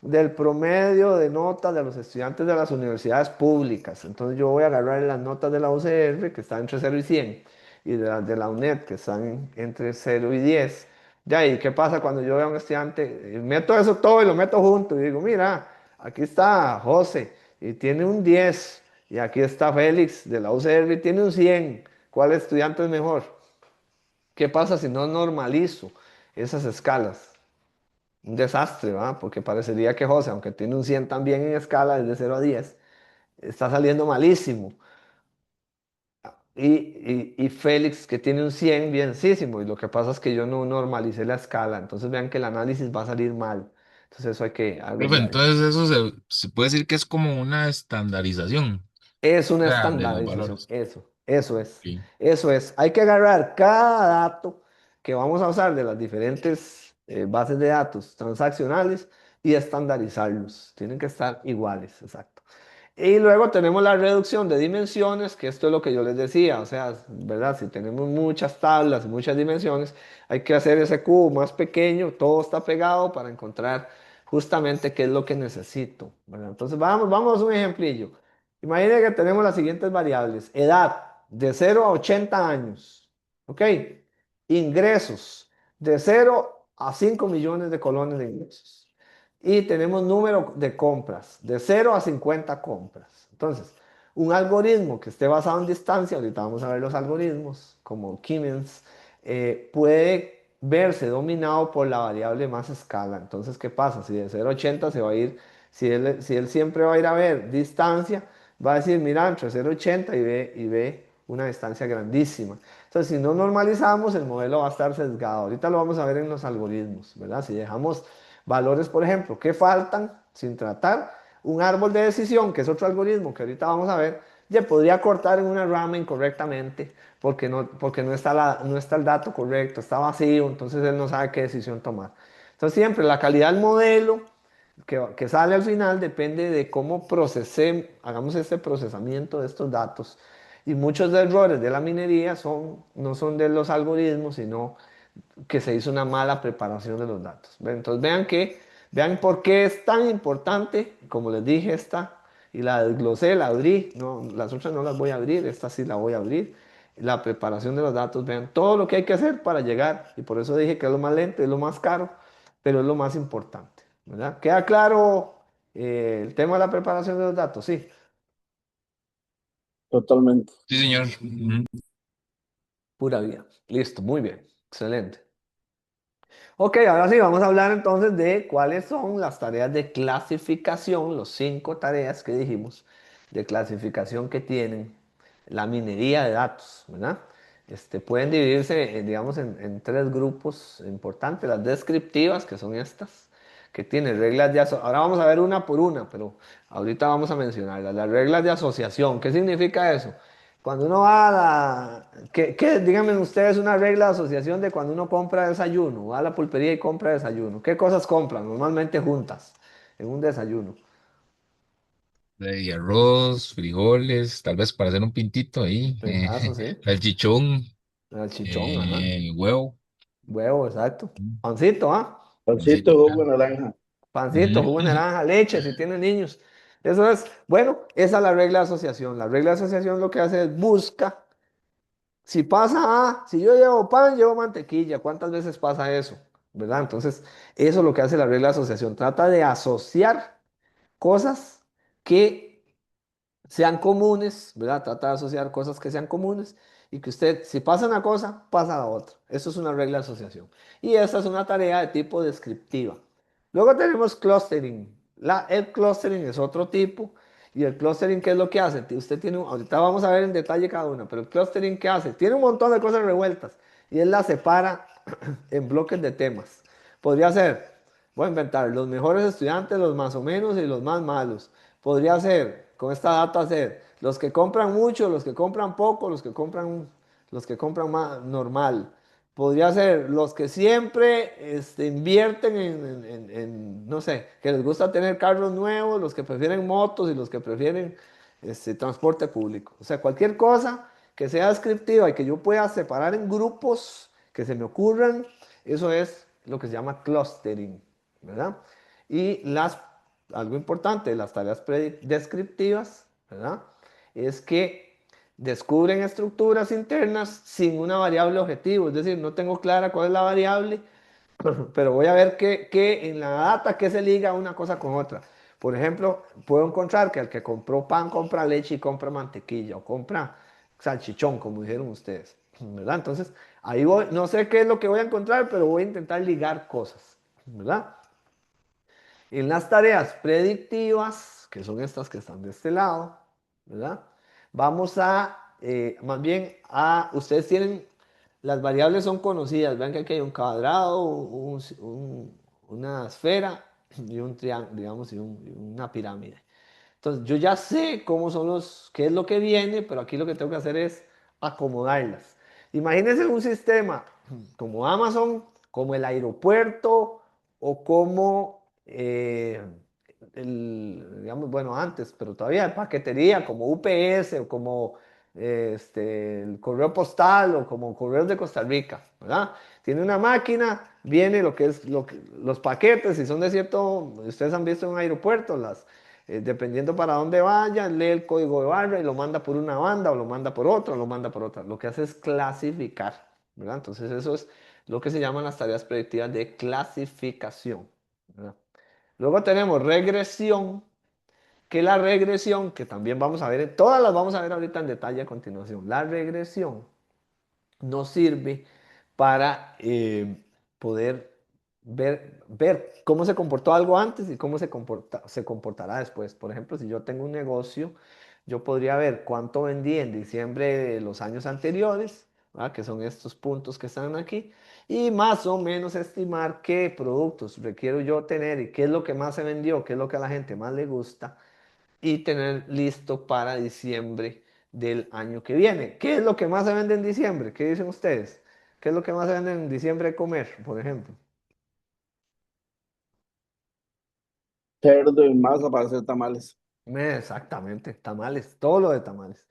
del promedio de notas de los estudiantes de las universidades públicas. Entonces yo voy a agarrar las notas de la UCR, que están entre 0 y 100, y de las de la UNED, que están entre 0 y 10. Ya, ¿y qué pasa cuando yo veo a un estudiante? Meto eso todo y lo meto junto y digo, mira, aquí está José y tiene un 10, y aquí está Félix de la UCR y tiene un 100. ¿Cuál estudiante es mejor? ¿Qué pasa si no normalizo esas escalas? Un desastre, ¿va? Porque parecería que José, aunque tiene un 100 también en escala desde 0 a 10, está saliendo malísimo. Y Félix, que tiene un 100 bienísimo. Y lo que pasa es que yo no normalicé la escala. Entonces vean que el análisis va a salir mal. Entonces eso hay que Profe, arreglar. entonces eso se puede decir que es como una estandarización, Es o una sea, de los estandarización, valores. eso es, Sí. eso es. Hay que agarrar cada dato que vamos a usar de las diferentes bases de datos transaccionales y estandarizarlos. Tienen que estar iguales, exacto. Y luego tenemos la reducción de dimensiones, que esto es lo que yo les decía, o sea, ¿verdad? Si tenemos muchas tablas y muchas dimensiones, hay que hacer ese cubo más pequeño, todo está pegado para encontrar justamente qué es lo que necesito, ¿verdad? Entonces vamos a un ejemplillo. Imaginen que tenemos las siguientes variables. Edad, de 0 a 80 años, ¿ok? Ingresos, de 0 a 5 millones de colones de ingresos. Y tenemos número de compras, de 0 a 50 compras. Entonces, un algoritmo que esté basado en distancia, ahorita vamos a ver los algoritmos, como Siemens, puede verse dominado por la variable más escala. Entonces, ¿qué pasa? Si de 0 a 80 se va a ir, si él siempre va a ir a ver distancia, va a decir, mira, entre 0 a 80 y ve una distancia grandísima. Entonces, si no normalizamos, el modelo va a estar sesgado. Ahorita lo vamos a ver en los algoritmos, ¿verdad? Si dejamos valores, por ejemplo, que faltan sin tratar, un árbol de decisión, que es otro algoritmo que ahorita vamos a ver, ya podría cortar en una rama incorrectamente porque no está, no está el dato correcto, está vacío, entonces él no sabe qué decisión tomar. Entonces siempre la calidad del modelo que sale al final depende de cómo hagamos este procesamiento de estos datos. Y muchos de errores de la minería no son de los algoritmos, sino que se hizo una mala preparación de los datos. Entonces vean por qué es tan importante, como les dije, esta, y la desglosé, la abrí, no, las otras no las voy a abrir, esta sí la voy a abrir. La preparación de los datos, vean todo lo que hay que hacer para llegar, y por eso dije que es lo más lento, es lo más caro, pero es lo más importante, ¿verdad? ¿Queda claro el tema de la preparación de los datos? Sí, Totalmente. Sí, señor. Ujú. pura vida. Listo, muy bien, excelente. Ok, ahora sí, vamos a hablar entonces de cuáles son las tareas de clasificación, los 5 tareas que dijimos de clasificación que tienen la minería de datos, ¿verdad? Pueden dividirse, digamos, en 3 grupos importantes, las descriptivas, que son estas, que tienen reglas de asociación. Ahora vamos a ver una por una, pero ahorita vamos a mencionarlas. Las reglas de asociación, ¿qué significa eso? Cuando uno va a díganme ustedes una regla de asociación de cuando uno compra desayuno, va a la pulpería y compra desayuno. ¿Qué cosas compran? Normalmente juntas en un desayuno. De arroz, frijoles, tal vez para hacer un pintito ahí, Eso sí. salchichón, El chichón, ajá. huevo, Huevo, exacto. mm, Pancito, ¿ah? Pancito, pancito, jugo claro. de naranja. Pancito, jugo de Ujú. naranja, leche, si tienen niños. Eso es, bueno, esa es la regla de asociación. La regla de asociación lo que hace es busca. Si pasa, si yo llevo pan, llevo mantequilla. ¿Cuántas veces pasa eso? ¿Verdad? Entonces, eso es lo que hace la regla de asociación. Trata de asociar cosas que sean comunes, ¿verdad? Trata de asociar cosas que sean comunes y que usted, si pasa una cosa, pasa la otra. Eso es una regla de asociación. Y esta es una tarea de tipo descriptiva. Luego tenemos clustering. El clustering es otro tipo. ¿Y el clustering qué es lo que hace? Usted tiene, ahorita vamos a ver en detalle cada una, pero el clustering ¿qué hace? Tiene un montón de cosas revueltas y él las separa en bloques de temas. Podría ser, voy a inventar, los mejores estudiantes, los más o menos y los más malos. Podría ser, con esta data ser, los que compran mucho, los que compran poco, los que compran más normal. Podría ser los que siempre invierten no sé, que les gusta tener carros nuevos, los que prefieren motos y los que prefieren transporte público. O sea, cualquier cosa que sea descriptiva y que yo pueda separar en grupos que se me ocurran, eso es lo que se llama clustering, ¿verdad? Y algo importante, las tareas descriptivas, ¿verdad? Es que descubren estructuras internas sin una variable objetivo, es decir, no tengo clara cuál es la variable, pero voy a ver qué en la data qué se liga una cosa con otra. Por ejemplo, puedo encontrar que el que compró pan compra leche y compra mantequilla o compra salchichón, como dijeron ustedes. ¿verdad? Entonces, ahí voy, no sé qué es lo que voy a encontrar, pero voy a intentar ligar cosas, ¿verdad? En las tareas predictivas, que son estas que están de este lado, ¿verdad? Vamos a, más bien, ustedes tienen, las variables son conocidas, vean que aquí hay un cuadrado, una esfera y un triángulo, digamos, y una pirámide. Entonces, yo ya sé cómo son qué es lo que viene, pero aquí lo que tengo que hacer es acomodarlas. Imagínense un sistema como Amazon, como el aeropuerto o como, digamos, bueno, antes, pero todavía paquetería, como UPS o como el correo postal o como correos de Costa Rica, ¿verdad? Tiene una máquina, viene lo que es los paquetes, si son de cierto, ustedes han visto en un aeropuerto, dependiendo para dónde vaya, lee el código de barra y lo manda por una banda o lo manda por otra o lo manda por otra. Lo que hace es clasificar, ¿verdad? Entonces eso es lo que se llaman las tareas predictivas de clasificación, ¿verdad? Luego tenemos regresión, que la regresión, que también vamos a ver, todas las vamos a ver ahorita en detalle a continuación. La regresión nos sirve para poder ver cómo se comportó algo antes y cómo se comportará después. Por ejemplo, si yo tengo un negocio, yo podría ver cuánto vendí en diciembre de los años anteriores, ¿verdad? Que son estos puntos que están aquí, y más o menos estimar qué productos requiero yo tener y qué es lo que más se vendió, qué es lo que a la gente más le gusta y tener listo para diciembre del año que viene. ¿Qué es lo que más se vende en diciembre? ¿Qué dicen ustedes? ¿Qué es lo que más se vende en diciembre de comer, por ejemplo? Cerdo y masa para hacer tamales. Exactamente, tamales, todo lo de tamales.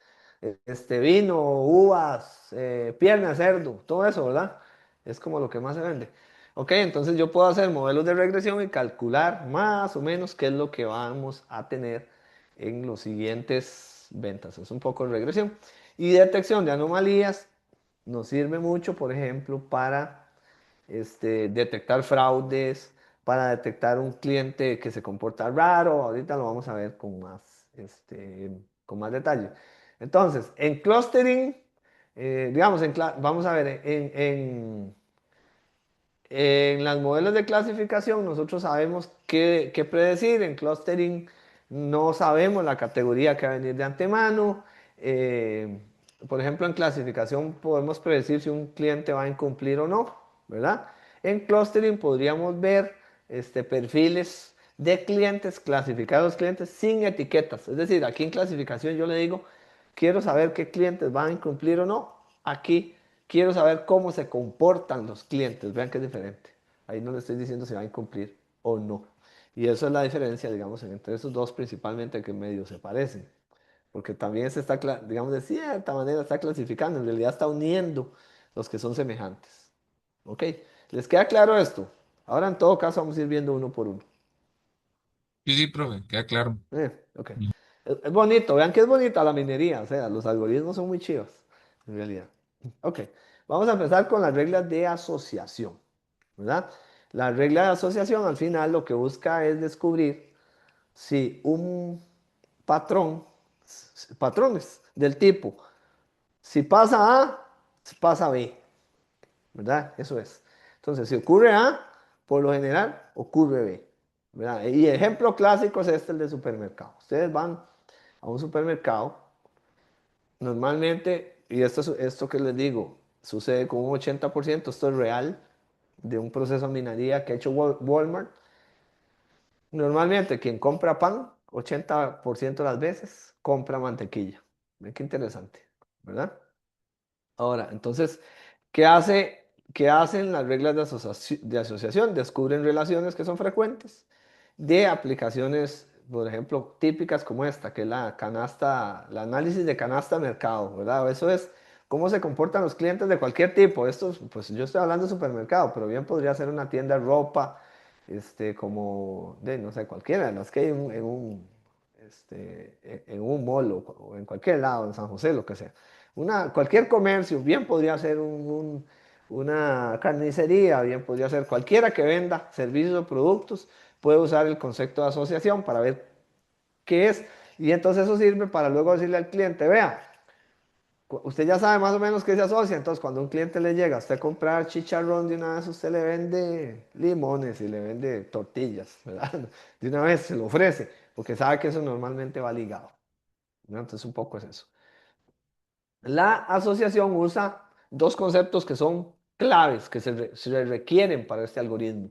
Vino, uvas, pierna de cerdo, todo eso, ¿verdad? Es como lo que más se vende. Ok, entonces yo puedo hacer modelos de regresión y calcular más o menos qué es lo que vamos a tener en los siguientes ventas. Es un poco de regresión. Y detección de anomalías nos sirve mucho, por ejemplo, para detectar fraudes, para detectar un cliente que se comporta raro. Ahorita lo vamos a ver con más detalle. Entonces, en clustering, digamos, vamos a ver, en las modelos de clasificación nosotros sabemos qué predecir. En clustering no sabemos la categoría que va a venir de antemano. Eh, por ejemplo, en clasificación podemos predecir si un cliente va a incumplir o no, ¿verdad? En clustering podríamos ver perfiles de clientes, clasificar a los clientes sin etiquetas. Es decir, aquí en clasificación yo le digo, quiero saber qué clientes van a incumplir o no. Aquí quiero saber cómo se comportan los clientes. Vean que es diferente. Ahí no le estoy diciendo si va a incumplir o no. Y eso es la diferencia, digamos, entre esos dos principalmente que medio se parecen. Porque también se está, digamos, de cierta manera está clasificando, en realidad está uniendo los que son semejantes. ¿Ok? ¿Les queda claro esto? Ahora en todo caso vamos a ir viendo uno por uno. Sí, sí, profe, queda claro. Ok. Es bonito, vean que es bonita la minería, o sea, los algoritmos son muy chivos, en realidad. Ok, vamos a empezar con las reglas de asociación, ¿verdad? La regla de asociación al final lo que busca es descubrir si un patrón, patrones del tipo, si pasa A, pasa B, ¿verdad? Eso es. Entonces, si ocurre A, por lo general ocurre B, ¿verdad? Y ejemplo clásico es el de supermercado. Ustedes van a un supermercado, normalmente, y esto que les digo, sucede con un 80%, esto es real, de un proceso de minería que ha hecho Walmart. Normalmente quien compra pan, 80% de las veces, compra mantequilla. Ven qué interesante, ¿verdad? Ahora, entonces, qué hacen las reglas de asociación? Descubren relaciones que son frecuentes de aplicaciones, por ejemplo, típicas como esta, que es la canasta, el análisis de canasta de mercado, ¿verdad? Eso es cómo se comportan los clientes de cualquier tipo. Esto, pues yo estoy hablando de supermercado, pero bien podría ser una tienda de ropa, como, de, no sé, cualquiera de las que hay en un mall o en cualquier lado, en San José, lo que sea. Cualquier comercio, bien podría ser una carnicería, bien podría ser cualquiera que venda servicios o productos, puede usar el concepto de asociación para ver qué es. Y entonces eso sirve para luego decirle al cliente, vea, Usted ya sabe más o menos qué se asocia, entonces cuando un cliente le llega a usted a comprar chicharrón, de una vez usted le vende limones y le vende tortillas, ¿verdad? De una vez se lo ofrece, porque sabe que eso normalmente va ligado, ¿no? Entonces un poco es eso. La asociación usa dos conceptos que son claves, que se requieren para este algoritmo,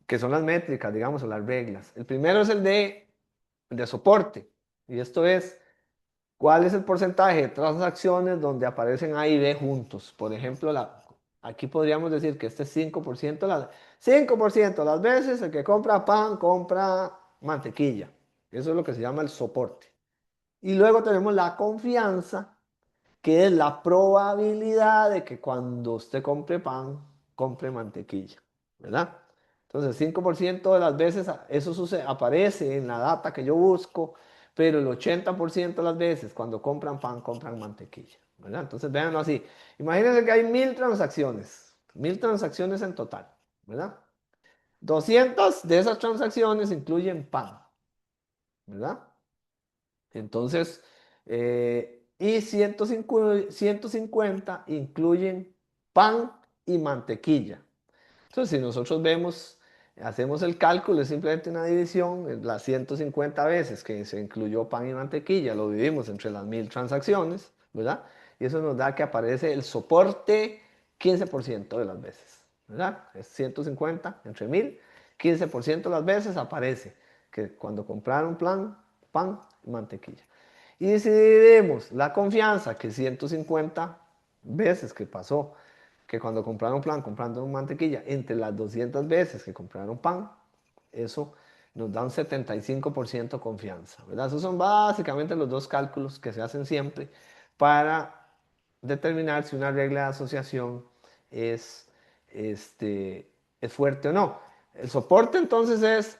que son las métricas, digamos, o las reglas. El primero es el de soporte, y esto es cuál es el porcentaje de transacciones donde aparecen A y B juntos. Por ejemplo, aquí podríamos decir que este es 5%, 5% de las veces el que compra pan compra mantequilla. Eso es lo que se llama el soporte. Y luego tenemos la confianza, que es la probabilidad de que cuando usted compre pan, compre mantequilla, ¿verdad? Entonces, 5% de las veces eso aparece en la data que yo busco, pero el 80% de las veces cuando compran pan, compran mantequilla, ¿verdad? Entonces, véanlo así. Imagínense que hay 1000 transacciones en total, ¿verdad? 200 de esas transacciones incluyen pan, ¿verdad? Entonces, y 150 incluyen pan y mantequilla. Entonces, si nosotros hacemos el cálculo, es simplemente una división, las 150 veces que se incluyó pan y mantequilla, lo dividimos entre las 1000 transacciones, ¿verdad? Y eso nos da que aparece el soporte 15% de las veces, ¿verdad? Es 150 entre 1000, 15% de las veces aparece que cuando compraron pan y mantequilla. Y si dividimos la confianza, que 150 veces que pasó, que cuando compraron pan, comprando mantequilla, entre las 200 veces que compraron pan, eso nos da un 75% confianza, ¿verdad? Esos son básicamente los dos cálculos que se hacen siempre para determinar si una regla de asociación es, es fuerte o no. El soporte entonces es,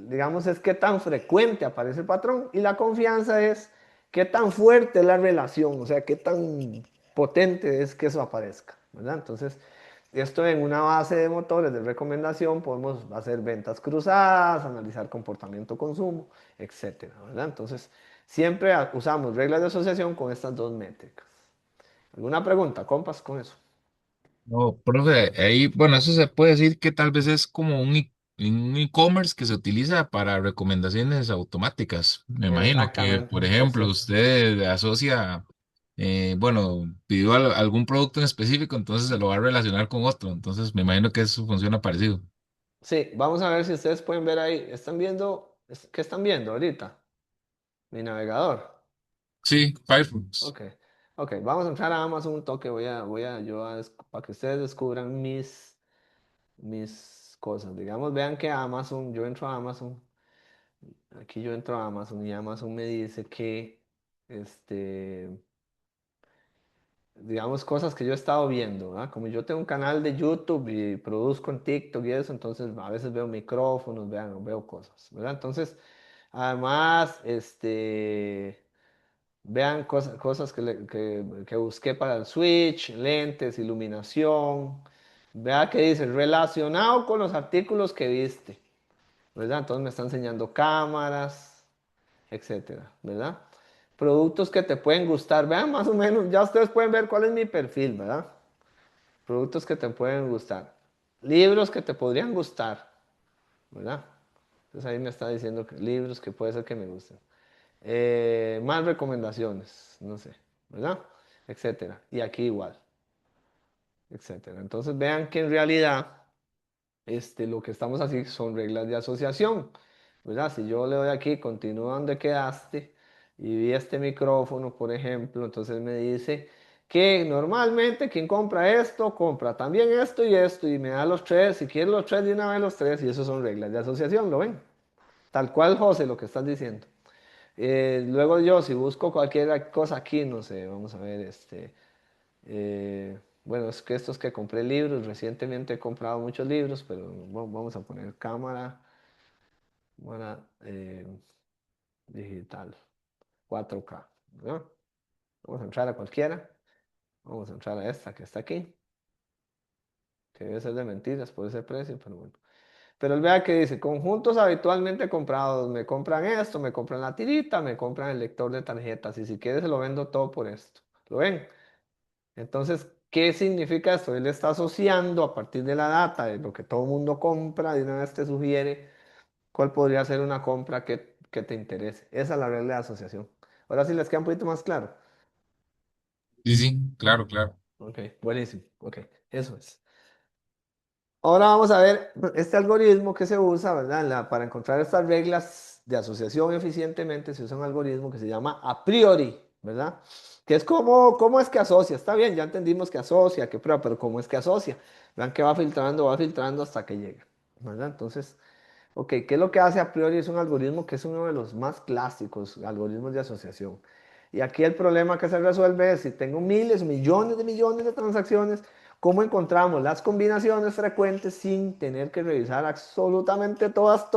digamos, es qué tan frecuente aparece el patrón, y la confianza es qué tan fuerte es la relación, o sea, qué tan potente es que eso aparezca, ¿verdad? Entonces, esto en una base de motores de recomendación podemos hacer ventas cruzadas, analizar comportamiento consumo, etcétera, ¿verdad? Entonces, siempre usamos reglas de asociación con estas dos métricas. ¿Alguna pregunta, compas, con eso? No, profe, ahí, bueno, eso se puede decir que tal vez es como un e-commerce que se utiliza para recomendaciones automáticas. Me imagino que, Exactamente, por ejemplo, eso. usted asocia, bueno, pidió algún producto en específico, entonces se lo va a relacionar con otro. Entonces, me imagino que eso funciona parecido. Sí, vamos a ver si ustedes pueden ver ahí. ¿Están viendo? ¿Qué están viendo ahorita? Mi navegador. Sí, Firefox. Ok, ok, vamos a entrar a Amazon un toque. Para que ustedes descubran mis cosas. Digamos, vean que Amazon, yo entro a Amazon. Aquí yo entro a Amazon y Amazon me dice que, este, digamos, cosas que yo he estado viendo, ¿verdad? Como yo tengo un canal de YouTube y produzco en TikTok y eso, entonces a veces veo micrófonos, veo cosas, ¿verdad? Entonces, además, vean cosas que busqué para el Switch, lentes, iluminación. Vea que dice relacionado con los artículos que viste, ¿verdad? Entonces me está enseñando cámaras, etcétera, ¿verdad? Productos que te pueden gustar. Vean más o menos, ya ustedes pueden ver cuál es mi perfil, ¿verdad? Productos que te pueden gustar. Libros que te podrían gustar, ¿verdad? Entonces ahí me está diciendo que libros que puede ser que me gusten. Más recomendaciones, no sé, ¿verdad? Etcétera. Y aquí igual, etcétera. Entonces vean que en realidad lo que estamos así son reglas de asociación, ¿verdad? Si yo le doy aquí, continúa donde quedaste, y vi este micrófono, por ejemplo, entonces me dice que normalmente quien compra esto, compra también esto, y me da los tres, si quiere los tres de una vez los tres, y eso son reglas de asociación, ¿lo ven? Tal cual, José, lo que estás diciendo. Luego yo, si busco cualquier cosa aquí, no sé, vamos a ver, bueno, es que estos que compré libros, recientemente he comprado muchos libros, pero vamos a poner cámara digital, 4K, ¿no? Vamos a entrar a cualquiera, vamos a entrar a esta que está aquí, que debe ser de mentiras por ese precio, pero bueno. Pero él vea que dice, conjuntos habitualmente comprados, me compran esto, me compran la tirita, me compran el lector de tarjetas, y si quieres se lo vendo todo por esto. ¿Lo ven? Entonces, ¿qué significa esto? Él está asociando a partir de la data de lo que todo el mundo compra, de una vez te sugiere cuál podría ser una compra que te interese. Esa es la regla de asociación. Ahora sí les queda un poquito más claro. Sí, sí, claro, claro. Ok, buenísimo. Ok, eso es. Ahora vamos a ver este algoritmo que se usa, ¿verdad? Para encontrar estas reglas de asociación eficientemente se usa un algoritmo que se llama a priori, ¿verdad? Que es cómo es que asocia. Está bien, ya entendimos que asocia, que prueba, pero ¿cómo es que asocia? Vean que va filtrando hasta que llega, ¿verdad? Entonces, ok, ¿qué es lo que hace a priori? Es un algoritmo que es uno de los más clásicos, algoritmos de asociación. Y aquí el problema que se resuelve es si tengo miles, millones de transacciones, ¿cómo encontramos las combinaciones frecuentes sin tener que revisar absolutamente todas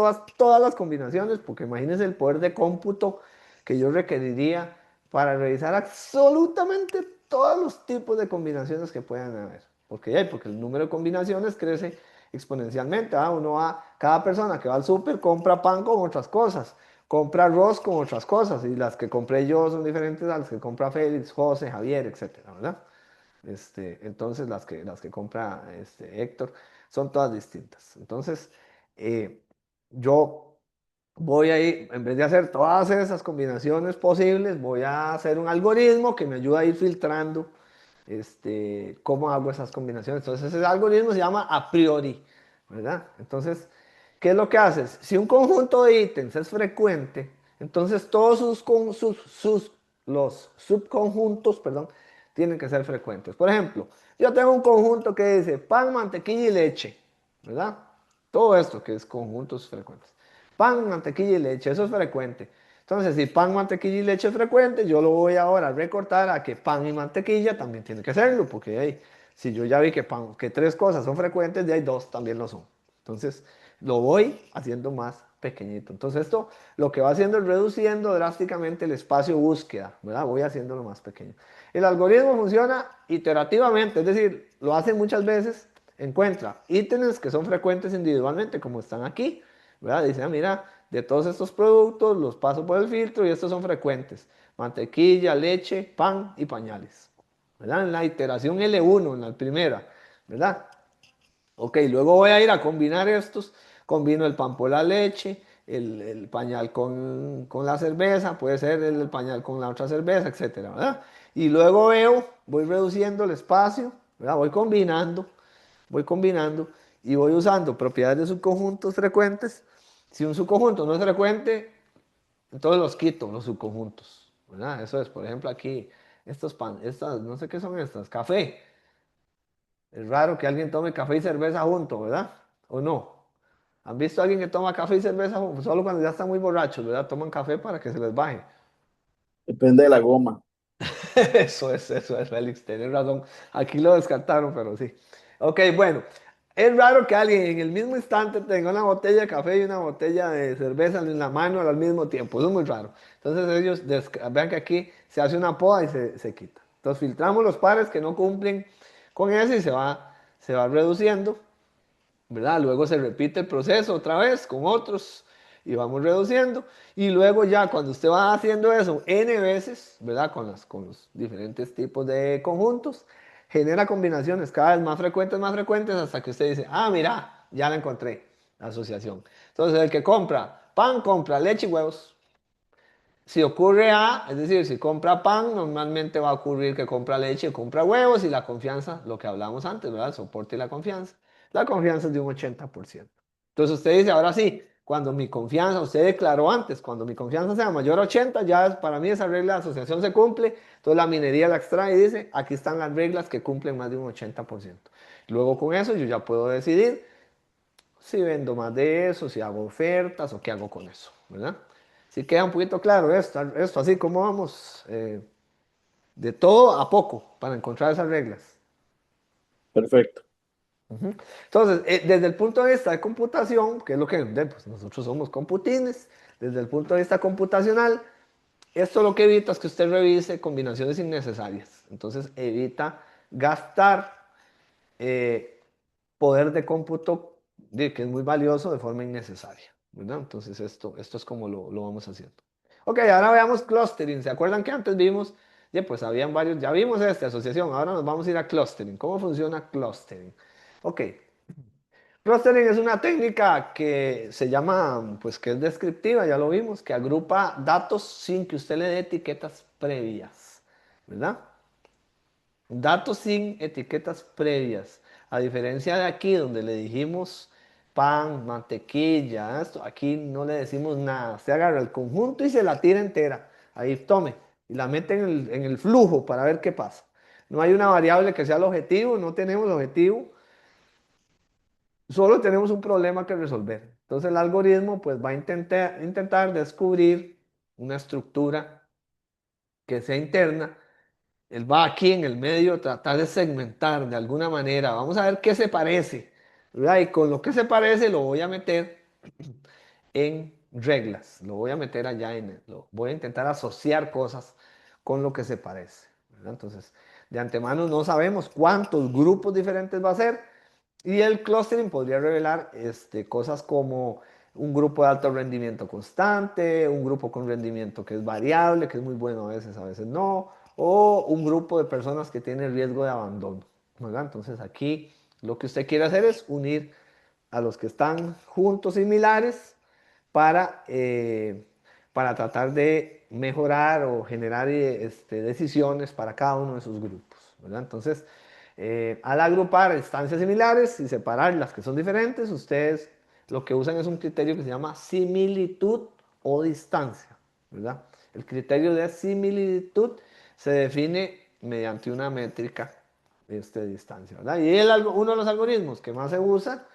las combinaciones? Porque imagínense el poder de cómputo que yo requeriría para revisar absolutamente todos los tipos de combinaciones que puedan haber. Porque el número de combinaciones crece exponencialmente. Cada persona que va al súper compra pan con otras cosas, compra arroz con otras cosas, y las que compré yo son diferentes a las que compra Félix, José, Javier, etcétera, ¿verdad? Entonces las que compra Héctor son todas distintas. Entonces, eh, yo voy a ir, en vez de hacer todas esas combinaciones posibles, voy a hacer un algoritmo que me ayuda a ir filtrando cómo hago esas combinaciones. Entonces, ese algoritmo se llama a priori, ¿verdad? Entonces, ¿qué es lo que haces? Si un conjunto de ítems es frecuente, entonces todos los subconjuntos, perdón, tienen que ser frecuentes. Por ejemplo, yo tengo un conjunto que dice pan, mantequilla y leche, ¿verdad? Todo esto que es conjuntos frecuentes. Pan, mantequilla y leche, eso es frecuente. Entonces, si pan, mantequilla y leche es frecuente, yo lo voy ahora a recortar a que pan y mantequilla también tiene que serlo, porque si yo ya vi que tres cosas son frecuentes, de ahí dos también lo son. Entonces, lo voy haciendo más pequeñito. Entonces, esto lo que va haciendo es reduciendo drásticamente el espacio búsqueda, ¿verdad? Voy haciéndolo más pequeño. El algoritmo funciona iterativamente, es decir, lo hace muchas veces, encuentra ítems que son frecuentes individualmente, como están aquí, ¿verdad? Dice, mira, de todos estos productos los paso por el filtro y estos son frecuentes. Mantequilla, leche, pan y pañales. ¿Verdad? En la iteración L1, en la primera, ¿verdad? Ok, luego voy a ir a combinar estos. Combino el pan por la leche, el pañal con la cerveza, puede ser el pañal con la otra cerveza, etcétera, ¿verdad? Y luego voy reduciendo el espacio, ¿verdad? Voy combinando y voy usando propiedades de subconjuntos frecuentes. Si un subconjunto no es frecuente, entonces los quito, los subconjuntos, ¿verdad? Eso es, por ejemplo, aquí, no sé qué son estas, café. Es raro que alguien tome café y cerveza junto, ¿verdad? ¿O no? ¿Han visto a alguien que toma café y cerveza junto? Solo cuando ya están muy borrachos, ¿verdad? Toman café para que se les baje. Depende de la goma. Eso es, Félix, tienes razón. Aquí lo descartaron, pero sí. Ok, bueno, es raro que alguien en el mismo instante tenga una botella de café y una botella de cerveza en la mano al mismo tiempo. Eso es muy raro. Entonces vean que aquí se hace una poda y se quita. Entonces filtramos los pares que no cumplen con eso y se va reduciendo. ¿Verdad? Luego se repite el proceso otra vez con otros y vamos reduciendo. Y luego ya cuando usted va haciendo eso n veces, ¿verdad? Con los diferentes tipos de conjuntos, genera combinaciones cada vez más frecuentes hasta que usted dice, ah, mira, ya la encontré, la asociación. Entonces el que compra pan, compra leche y huevos. Si ocurre A, es decir, si compra pan, normalmente va a ocurrir que compra leche o compra huevos y la confianza, lo que hablamos antes, ¿verdad? El soporte y la confianza. La confianza es de un 80%. Entonces usted dice, ahora sí, cuando mi confianza, usted declaró antes, cuando mi confianza sea mayor a 80, para mí esa regla de asociación se cumple. Entonces la minería la extrae y dice, aquí están las reglas que cumplen más de un 80%. Luego con eso yo ya puedo decidir si vendo más de eso, si hago ofertas o qué hago con eso, ¿verdad? Si queda un poquito claro esto así como vamos, de todo a poco para encontrar esas reglas. Perfecto. Ujú. Entonces, desde el punto de vista de computación, que es lo que pues nosotros somos computines, desde el punto de vista computacional, esto lo que evita es que usted revise combinaciones innecesarias. Entonces, evita gastar eh, poder de cómputo que es muy valioso de forma innecesaria, ¿verdad? Entonces esto es como lo vamos haciendo. Ok, ahora veamos clustering. ¿Se acuerdan que antes vimos Ya, pues habían varios, ya vimos esta asociación, ahora nos vamos a ir a clustering. ¿Cómo funciona clustering? Ok, clustering es una técnica que se llama, pues que es descriptiva, ya lo vimos, que agrupa datos sin que usted le dé etiquetas previas, ¿verdad? Datos sin etiquetas previas. A diferencia de aquí, donde le dijimos pan, mantequilla, esto, aquí no le decimos nada. Se agarra el conjunto y se la tira entera. Ahí tome. Y la mete en el flujo para ver qué pasa. No hay una variable que sea el objetivo, no tenemos objetivo, solo tenemos un problema que resolver. Entonces el algoritmo pues va a intentar descubrir una estructura que sea interna. Él va aquí en el medio a tratar de segmentar de alguna manera. Vamos a ver qué se parece, ¿verdad? Y con lo que se parece lo voy a meter en reglas. Lo voy a meter allá lo voy a intentar asociar cosas con lo que se parece, ¿verdad? Entonces, de antemano no sabemos cuántos grupos diferentes va a ser. Y el clustering podría revelar cosas como un grupo de alto rendimiento constante, un grupo con rendimiento que es variable, que es muy bueno a veces no, o un grupo de personas que tienen riesgo de abandono, ¿verdad? Entonces aquí lo que usted quiere hacer es unir a los que están juntos similares para, para tratar de mejorar o generar decisiones para cada uno de sus grupos, ¿verdad? Entonces, al agrupar instancias similares y separar las que son diferentes, ustedes lo que usan es un criterio que se llama similitud o distancia, ¿verdad? El criterio de similitud se define mediante una métrica de distancia, ¿verdad? Y uno de los algoritmos que más se usa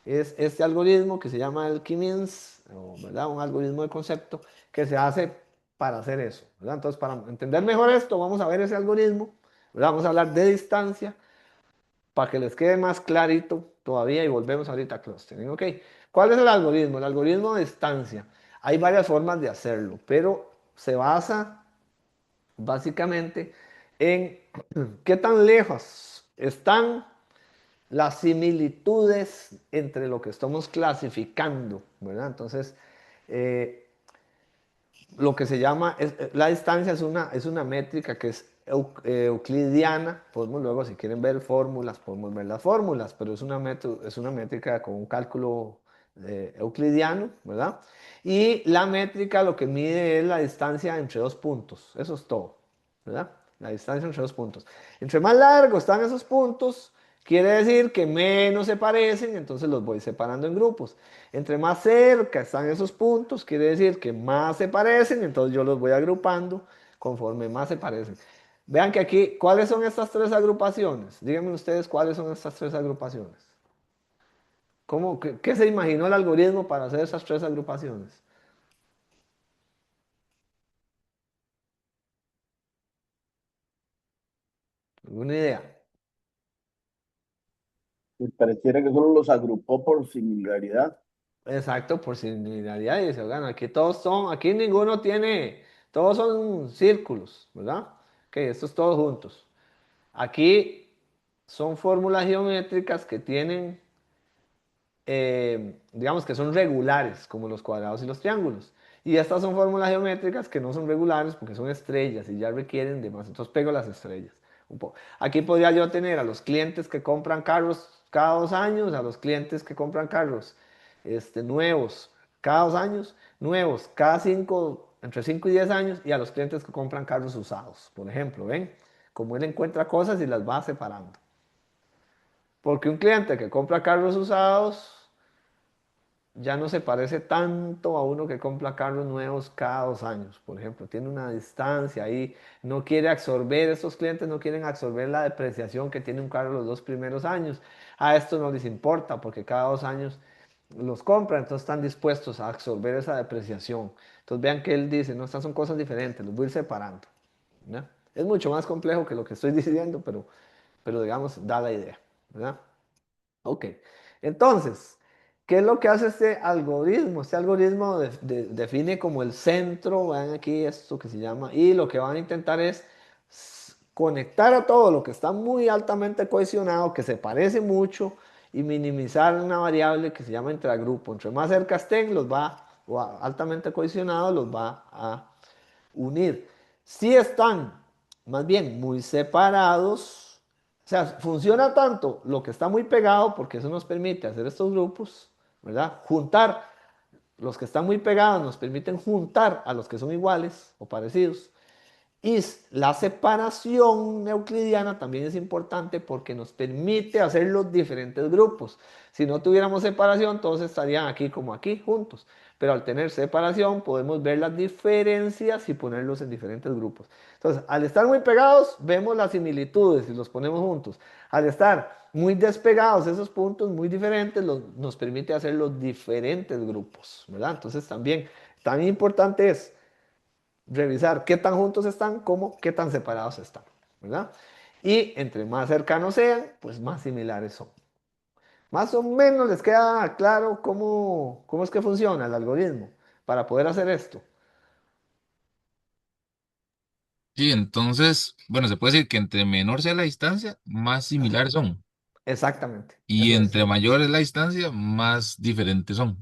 es este algoritmo que se llama el K-means, ¿verdad? Un algoritmo de concepto que se hace para hacer eso, ¿verdad? Entonces, para entender mejor esto, vamos a ver ese algoritmo, ¿verdad? Vamos a hablar de distancia para que les quede más clarito todavía y volvemos ahorita a clustering, ¿ok? ¿Cuál es el algoritmo? El algoritmo de distancia. Hay varias formas de hacerlo, pero se basa básicamente en qué tan lejos están las similitudes entre lo que estamos clasificando, ¿verdad? Entonces, eh, lo que se llama, la distancia es una métrica que es euclidiana. Podemos luego, si quieren ver fórmulas, podemos ver las fórmulas, pero es una métrica con un cálculo euclidiano, ¿verdad? Y la métrica lo que mide es la distancia entre dos puntos, eso es todo, ¿verdad? La distancia entre dos puntos. Entre más largos están esos puntos, quiere decir que menos se parecen, entonces los voy separando en grupos. Entre más cerca están esos puntos, quiere decir que más se parecen, entonces yo los voy agrupando conforme más se parecen. Vean que aquí, ¿cuáles son estas tres agrupaciones? Díganme ustedes cuáles son estas tres agrupaciones. ¿Qué se imaginó el algoritmo para hacer esas tres agrupaciones? ¿Alguna idea? Y pareciera que solo los agrupó por similaridad. Exacto, por similaridad. Y dice, bueno, aquí todos son, aquí ninguno tiene, todos son círculos, ¿verdad? Ok, estos todos juntos. Aquí son fórmulas geométricas que tienen, digamos que son regulares, como los cuadrados y los triángulos. Y estas son fórmulas geométricas que no son regulares porque son estrellas y ya requieren de más. Entonces pego las estrellas. Aquí podría yo tener a los clientes que compran carros cada 2 años, a los clientes que compran carros nuevos cada 2 años, nuevos cada 5, entre 5 y 10 años, y a los clientes que compran carros usados, por ejemplo, ¿ven? Como él encuentra cosas y las va separando. Porque un cliente que compra carros usados ya no se parece tanto a uno que compra carros nuevos cada 2 años, por ejemplo. Tiene una distancia ahí, no quiere absorber, estos clientes no quieren absorber la depreciación que tiene un carro los 2 primeros años. A esto no les importa porque cada 2 años los compran, entonces están dispuestos a absorber esa depreciación. Entonces vean que él dice, no, estas son cosas diferentes, los voy a ir separando, ¿verdad? Es mucho más complejo que lo que estoy diciendo, pero digamos, da la idea, ¿verdad? Ok, entonces, ¿qué es lo que hace este algoritmo? Este algoritmo define como el centro, vean aquí esto que se llama, y lo que van a intentar es conectar a todo lo que está muy altamente cohesionado, que se parece mucho, y minimizar una variable que se llama intragrupo. Entre más cerca estén, altamente cohesionados, los va a unir. Si están más bien muy separados. O sea, funciona tanto lo que está muy pegado, porque eso nos permite hacer estos grupos, ¿verdad? Juntar los que están muy pegados, nos permiten juntar a los que son iguales o parecidos. Y la separación euclidiana también es importante porque nos permite hacer los diferentes grupos. Si no tuviéramos separación, todos estarían aquí como aquí juntos. Pero al tener separación podemos ver las diferencias y ponerlos en diferentes grupos. Entonces, al estar muy pegados, vemos las similitudes y los ponemos juntos. Al estar muy despegados, esos puntos muy diferentes nos permite hacer los diferentes grupos, ¿verdad? Entonces, también, tan importante es revisar qué tan juntos están como qué tan separados están, ¿verdad? Y entre más cercanos sean, pues más similares son. Más o menos les queda claro cómo es que funciona el algoritmo para poder hacer esto. Sí, entonces, bueno, se puede decir que entre menor sea la distancia, más Ajá, similares son. exactamente, Y eso es. entre mayor es la distancia, más diferentes son.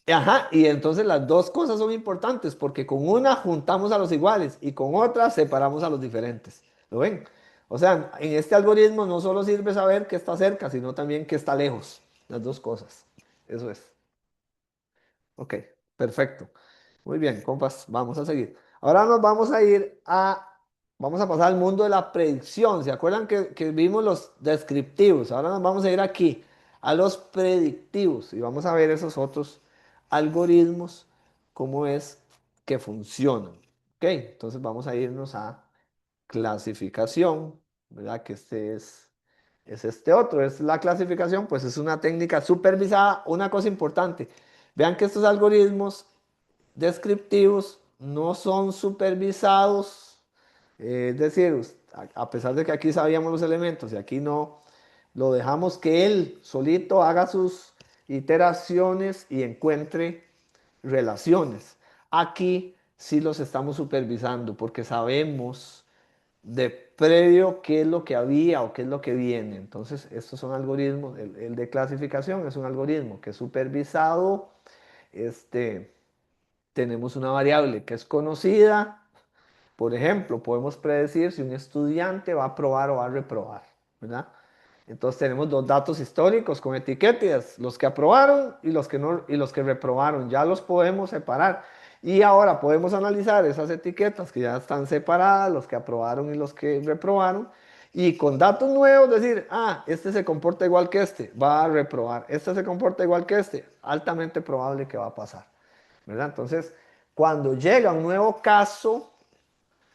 Ajá, y entonces las dos cosas son importantes porque con una juntamos a los iguales y con otra separamos a los diferentes. ¿Lo ven? O sea, en este algoritmo no solo sirve saber que está cerca, sino también que está lejos. Las dos cosas. Eso es. Ok, perfecto. Muy bien, compas, vamos a seguir. Ahora nos vamos a pasar al mundo de la predicción. ¿Se acuerdan que vimos los descriptivos? Ahora nos vamos a ir aquí, a los predictivos, y vamos a ver esos otros algoritmos, cómo es que funcionan. Ok, entonces vamos a irnos a clasificación, ¿verdad? Que es este otro, es la clasificación, pues es una técnica supervisada. Una cosa importante, vean que estos algoritmos descriptivos no son supervisados, es decir, a pesar de que aquí sabíamos los elementos y aquí no, lo dejamos que él solito haga sus iteraciones y encuentre relaciones. Aquí sí los estamos supervisando porque sabemos de previo qué es lo que había o qué es lo que viene. Entonces, estos son algoritmos, el de clasificación es un algoritmo que es supervisado. Este, tenemos una variable que es conocida. Por ejemplo, podemos predecir si un estudiante va a aprobar o va a reprobar, ¿verdad? Entonces tenemos dos datos históricos con etiquetas, los que aprobaron y los que no, y los que reprobaron. Ya los podemos separar. Y ahora podemos analizar esas etiquetas que ya están separadas, los que aprobaron y los que reprobaron. Y con datos nuevos decir, ah, este se comporta igual que este, va a reprobar. Este se comporta igual que este, altamente probable que va a pasar, ¿verdad? Entonces, cuando llega un nuevo caso,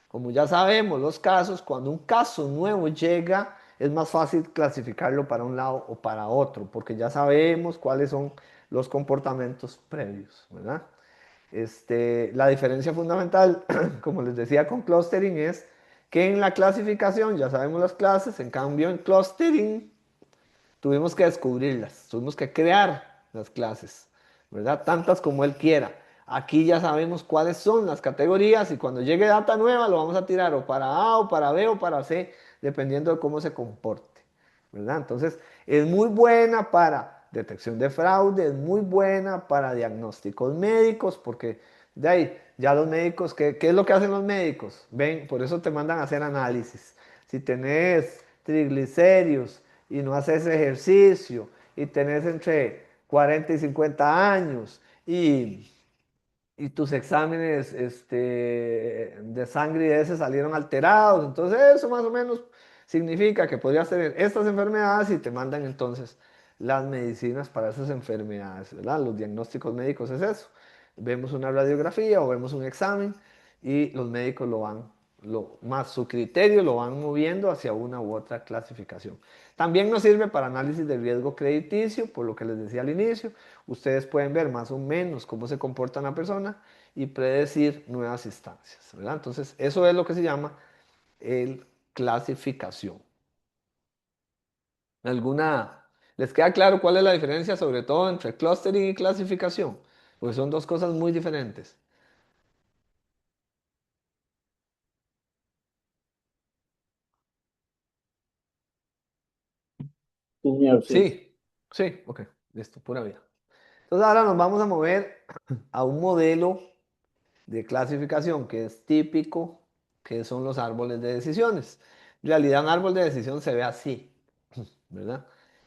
como ya sabemos los casos, cuando un caso nuevo llega, es más fácil clasificarlo para un lado o para otro, porque ya sabemos cuáles son los comportamientos previos, ¿verdad? La diferencia fundamental, como les decía con clustering, es que en la clasificación ya sabemos las clases, en cambio en clustering tuvimos que descubrirlas, tuvimos que crear las clases, ¿verdad? Tantas como él quiera. Aquí ya sabemos cuáles son las categorías y cuando llegue data nueva lo vamos a tirar o para A o para B o para C, dependiendo de cómo se comporte, ¿verdad? Entonces, es muy buena para detección de fraude, es muy buena para diagnósticos médicos, porque de ahí, ya los médicos, ¿qué es lo que hacen los médicos? Ven, por eso te mandan a hacer análisis. Si tenés triglicéridos, y no haces ejercicio y tenés entre 40 y 50 años y tus exámenes de sangre y de ese salieron alterados. Entonces eso más o menos significa que podrías tener estas enfermedades y te mandan entonces las medicinas para esas enfermedades, ¿verdad? Los diagnósticos médicos es eso. Vemos una radiografía o vemos un examen y los médicos más su criterio lo van moviendo hacia una u otra clasificación. También nos sirve para análisis de riesgo crediticio, por lo que les decía al inicio. Ustedes pueden ver más o menos cómo se comporta una persona y predecir nuevas instancias, ¿verdad? Entonces, eso es lo que se llama el clasificación. ¿Alguna, les queda claro cuál es la diferencia, sobre todo entre clustering y clasificación? Pues son dos cosas muy diferentes. Sí, señor, sí. Sí, sí, ok, listo, pura vida. Entonces ahora nos vamos a mover a un modelo de clasificación que es típico que son los árboles de decisiones. En realidad un árbol de decisión se ve así, ¿verdad?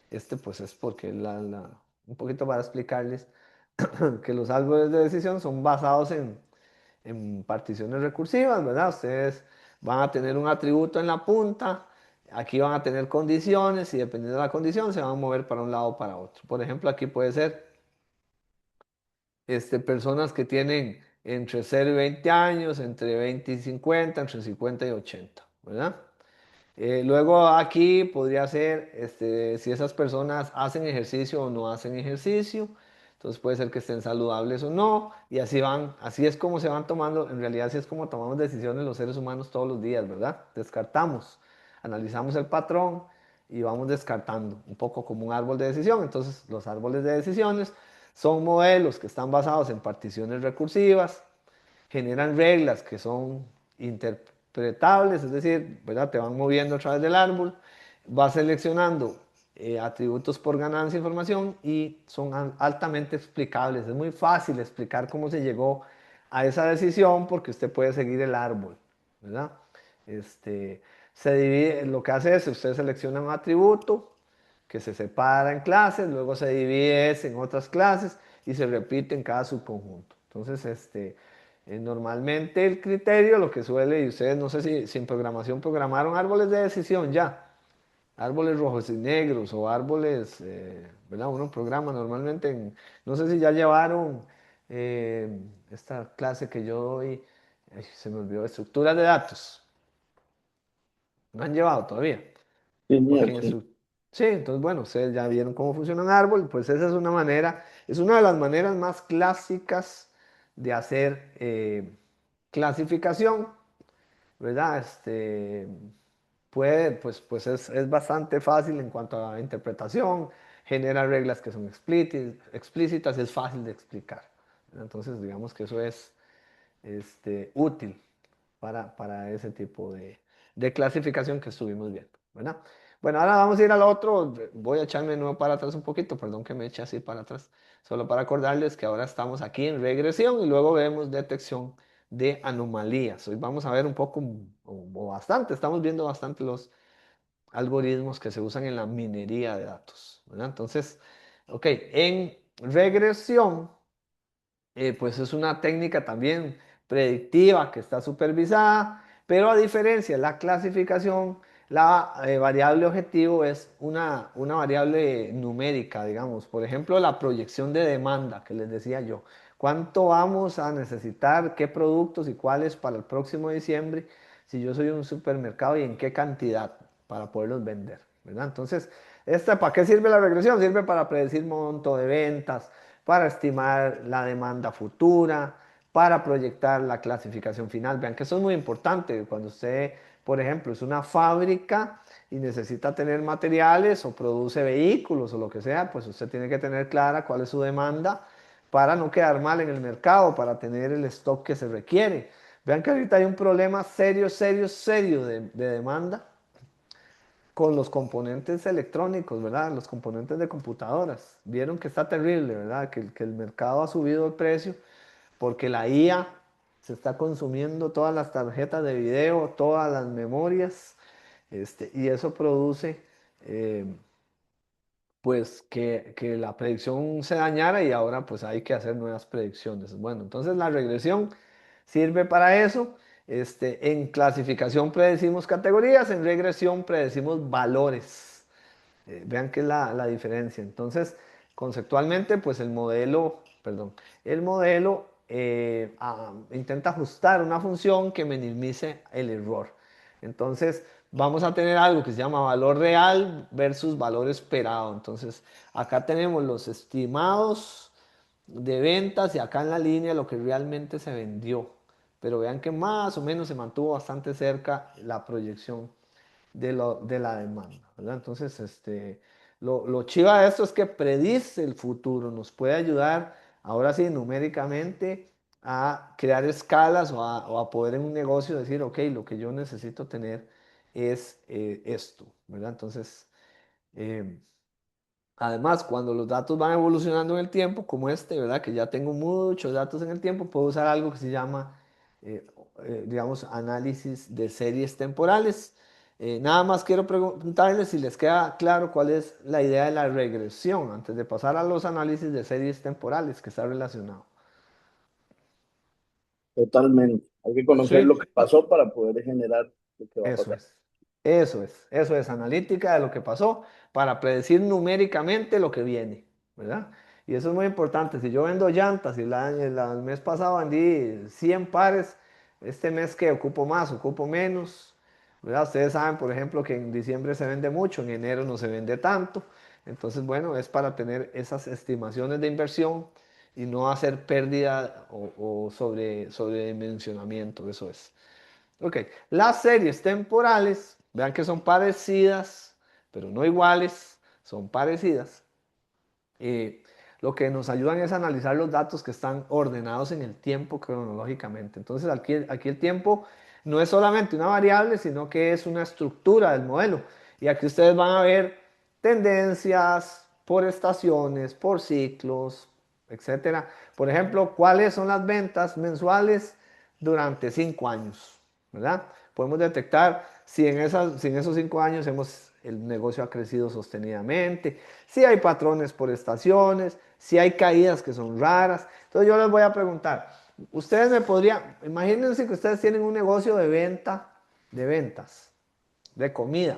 Este pues es porque un poquito para explicarles que los árboles de decisión son basados en particiones recursivas, ¿verdad? Ustedes van a tener un atributo en la punta, aquí van a tener condiciones y dependiendo de la condición se van a mover para un lado o para otro. Por ejemplo, aquí puede ser personas que tienen entre 0 y 20 años, entre 20 y 50, entre 50 y 80, ¿verdad? Luego aquí podría ser si esas personas hacen ejercicio o no hacen ejercicio. Entonces puede ser que estén saludables o no. Y así van, así es como se van tomando, en realidad así es como tomamos decisiones los seres humanos todos los días, ¿verdad? Descartamos, analizamos el patrón y vamos descartando, un poco como un árbol de decisión. Entonces los árboles de decisiones son modelos que están basados en particiones recursivas, generan reglas que son interpretables, es decir, ¿verdad? Te van moviendo a través del árbol, vas seleccionando atributos por ganancia de información y son altamente explicables. Es muy fácil explicar cómo se llegó a esa decisión porque usted puede seguir el árbol, ¿verdad? Este, se divide, lo que hace es, usted selecciona un atributo que se separa en clases, luego se divide en otras clases y se repite en cada subconjunto. Entonces, normalmente el criterio, lo que suele, y ustedes no sé si en programación programaron árboles de decisión ya, árboles rojos y negros o árboles, ¿verdad? Uno programa normalmente no sé si ya llevaron esta clase que yo doy, ay, se me olvidó, estructuras de datos. No han llevado todavía. Genial, Porque en sí. sí, entonces bueno, ustedes ya vieron cómo funciona un árbol, pues esa es una manera, es una de las maneras más clásicas de hacer clasificación, ¿verdad? Pues es bastante fácil en cuanto a interpretación, genera reglas que son explícitas, es fácil de explicar. Entonces, digamos que eso es útil para ese tipo de clasificación que estuvimos viendo, ¿verdad? Bueno, ahora vamos a ir al otro. Voy a echarme de nuevo para atrás un poquito, perdón que me eche así para atrás, solo para acordarles que ahora estamos aquí en regresión y luego vemos detección de anomalías. Hoy vamos a ver un poco o bastante, estamos viendo bastante los algoritmos que se usan en la minería de datos, ¿verdad? Entonces, ok, en regresión pues es una técnica también predictiva que está supervisada, pero a diferencia de la clasificación, la variable objetivo es una variable numérica, digamos. Por ejemplo, la proyección de demanda que les decía yo. ¿Cuánto vamos a necesitar? ¿Qué productos y cuáles para el próximo diciembre? Si yo soy un supermercado y en qué cantidad para poderlos vender, ¿verdad? Entonces, ¿para qué sirve la regresión? Sirve para predecir monto de ventas, para estimar la demanda futura, para proyectar la clasificación final. Vean que eso es muy importante cuando usted, por ejemplo, es una fábrica y necesita tener materiales o produce vehículos o lo que sea, pues usted tiene que tener clara cuál es su demanda para no quedar mal en el mercado, para tener el stock que se requiere. Vean que ahorita hay un problema serio, serio, serio de demanda con los componentes electrónicos, ¿verdad? Los componentes de computadoras. Vieron que está terrible, ¿verdad? Que el mercado ha subido el precio porque la IA se está consumiendo todas las tarjetas de video, todas las memorias, y eso produce, eh, pues, que la predicción se dañara y ahora, pues, hay que hacer nuevas predicciones. Bueno, entonces la regresión sirve para eso. En clasificación predecimos categorías, en regresión predecimos valores. Vean que es la diferencia. Entonces, conceptualmente, pues el modelo, perdón, el modelo intenta ajustar una función que minimice el error. Entonces, vamos a tener algo que se llama valor real versus valor esperado. Entonces, acá tenemos los estimados de ventas y acá en la línea lo que realmente se vendió. Pero vean que más o menos se mantuvo bastante cerca la proyección de la demanda, ¿verdad? Entonces, lo chiva de esto es que predice el futuro, nos puede ayudar, ahora sí, numéricamente, a crear escalas o a poder en un negocio decir, ok, lo que yo necesito tener es esto, ¿verdad? Entonces, eh, además, cuando los datos van evolucionando en el tiempo, como ¿verdad? Que ya tengo muchos datos en el tiempo, puedo usar algo que se llama eh, digamos, análisis de series temporales. Nada más quiero preguntarles si les queda claro cuál es la idea de la regresión antes de pasar a los análisis de series temporales que está relacionado. Totalmente. Hay que conocer Sí, lo que pasó para poder generar lo que va a eso pasar. es. Eso es analítica de lo que pasó para predecir numéricamente lo que viene, ¿verdad? Y eso es muy importante. Si yo vendo llantas y el mes pasado vendí 100 pares, este mes que ocupo más, ocupo menos, ¿verdad? Ustedes saben, por ejemplo, que en diciembre se vende mucho, en enero no se vende tanto. Entonces, bueno, es para tener esas estimaciones de inversión y no hacer pérdida o sobredimensionamiento, eso es. Ok, las series temporales, vean que son parecidas, pero no iguales, son parecidas. Eh, lo que nos ayudan es analizar los datos que están ordenados en el tiempo cronológicamente. Entonces aquí el tiempo no es solamente una variable, sino que es una estructura del modelo. Y aquí ustedes van a ver tendencias por estaciones, por ciclos, etcétera. Por ejemplo, cuáles son las ventas mensuales durante 5 años, ¿verdad? Podemos detectar si en esos 5 años el negocio ha crecido sostenidamente, si hay patrones por estaciones, si hay caídas que son raras. Entonces yo les voy a preguntar, ustedes me podrían, imagínense que ustedes tienen un negocio de venta, de ventas, de comida.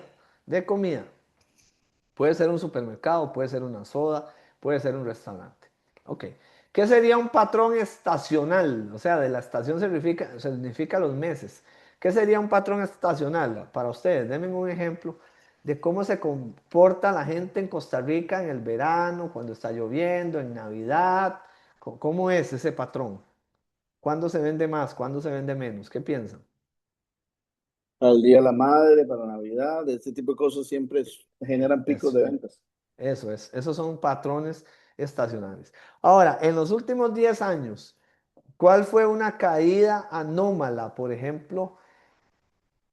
Puede ser un supermercado, puede ser una soda, puede ser un restaurante. Ok. ¿Qué sería un patrón estacional? O sea, de la estación significa los meses. ¿Qué sería un patrón estacional para ustedes? Denme un ejemplo de cómo se comporta la gente en Costa Rica en el verano, cuando está lloviendo, en Navidad. ¿Cómo es ese patrón? ¿Cuándo se vende más? ¿Cuándo se vende menos? ¿Qué piensan? Para el Día de la Madre, para Navidad, este tipo de cosas siempre generan picos Eso. de ventas. Eso es, esos son patrones estacionales. Ahora, en los últimos 10 años, ¿cuál fue una caída anómala, por ejemplo,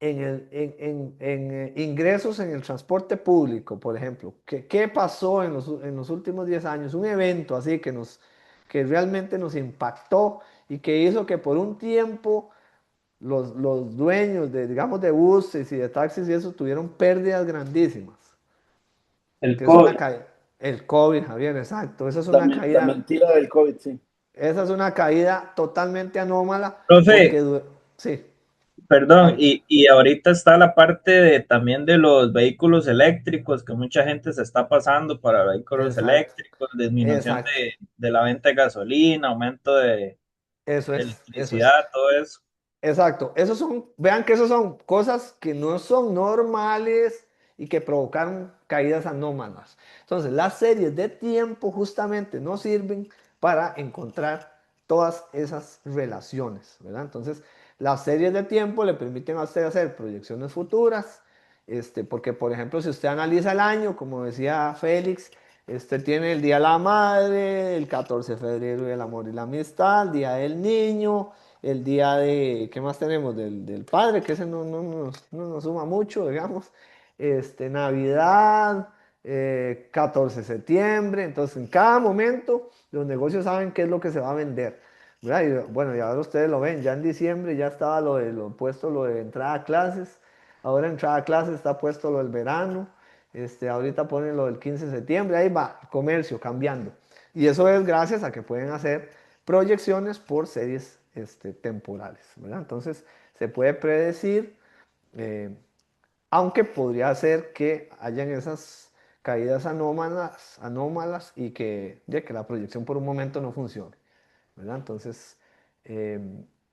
en ingresos en el transporte público, por ejemplo? ¿Qué pasó en los últimos 10 años? Un evento así que realmente nos impactó y que hizo que por un tiempo los dueños de, digamos, de buses y de taxis y eso tuvieron pérdidas grandísimas. El Que es una COVID. caída. El COVID, Javier, exacto. Esa es La, una la caída. mentira del COVID, sí. Esa es una caída totalmente anómala porque, Profe, sí, perdón, hable. y ahorita está la parte de, también de los vehículos eléctricos, que mucha gente se está pasando para vehículos Exacto, eléctricos, disminución exacto. de la venta de gasolina, aumento de Eso es. electricidad, todo eso. Exacto. Esos son, vean que esos son cosas que no son normales y que provocaron caídas anómalas. Entonces, las series de tiempo justamente nos sirven para encontrar todas esas relaciones, ¿verdad? Entonces, las series de tiempo le permiten a usted hacer proyecciones futuras, porque, por ejemplo, si usted analiza el año, como decía Félix, tiene el Día de la Madre, el 14 de febrero del amor y la amistad, el Día del Niño, el día de, ¿qué más tenemos? Del padre, que ese no nos suma mucho, digamos. Navidad, 14 de septiembre. Entonces, en cada momento, los negocios saben qué es lo que se va a vender. ¿Verdad? Y, bueno, y ahora ustedes lo ven, ya en diciembre ya estaba lo puesto lo de entrada a clases. Ahora entrada a clases está puesto lo del verano. Ahorita ponen lo del 15 de septiembre. Ahí va, comercio cambiando. Y eso es gracias a que pueden hacer proyecciones por series temporales, ¿verdad? Entonces se puede predecir, eh, aunque podría ser que hayan esas caídas anómalas y que, ya que la proyección por un momento no funcione, ¿verdad? Entonces, eh,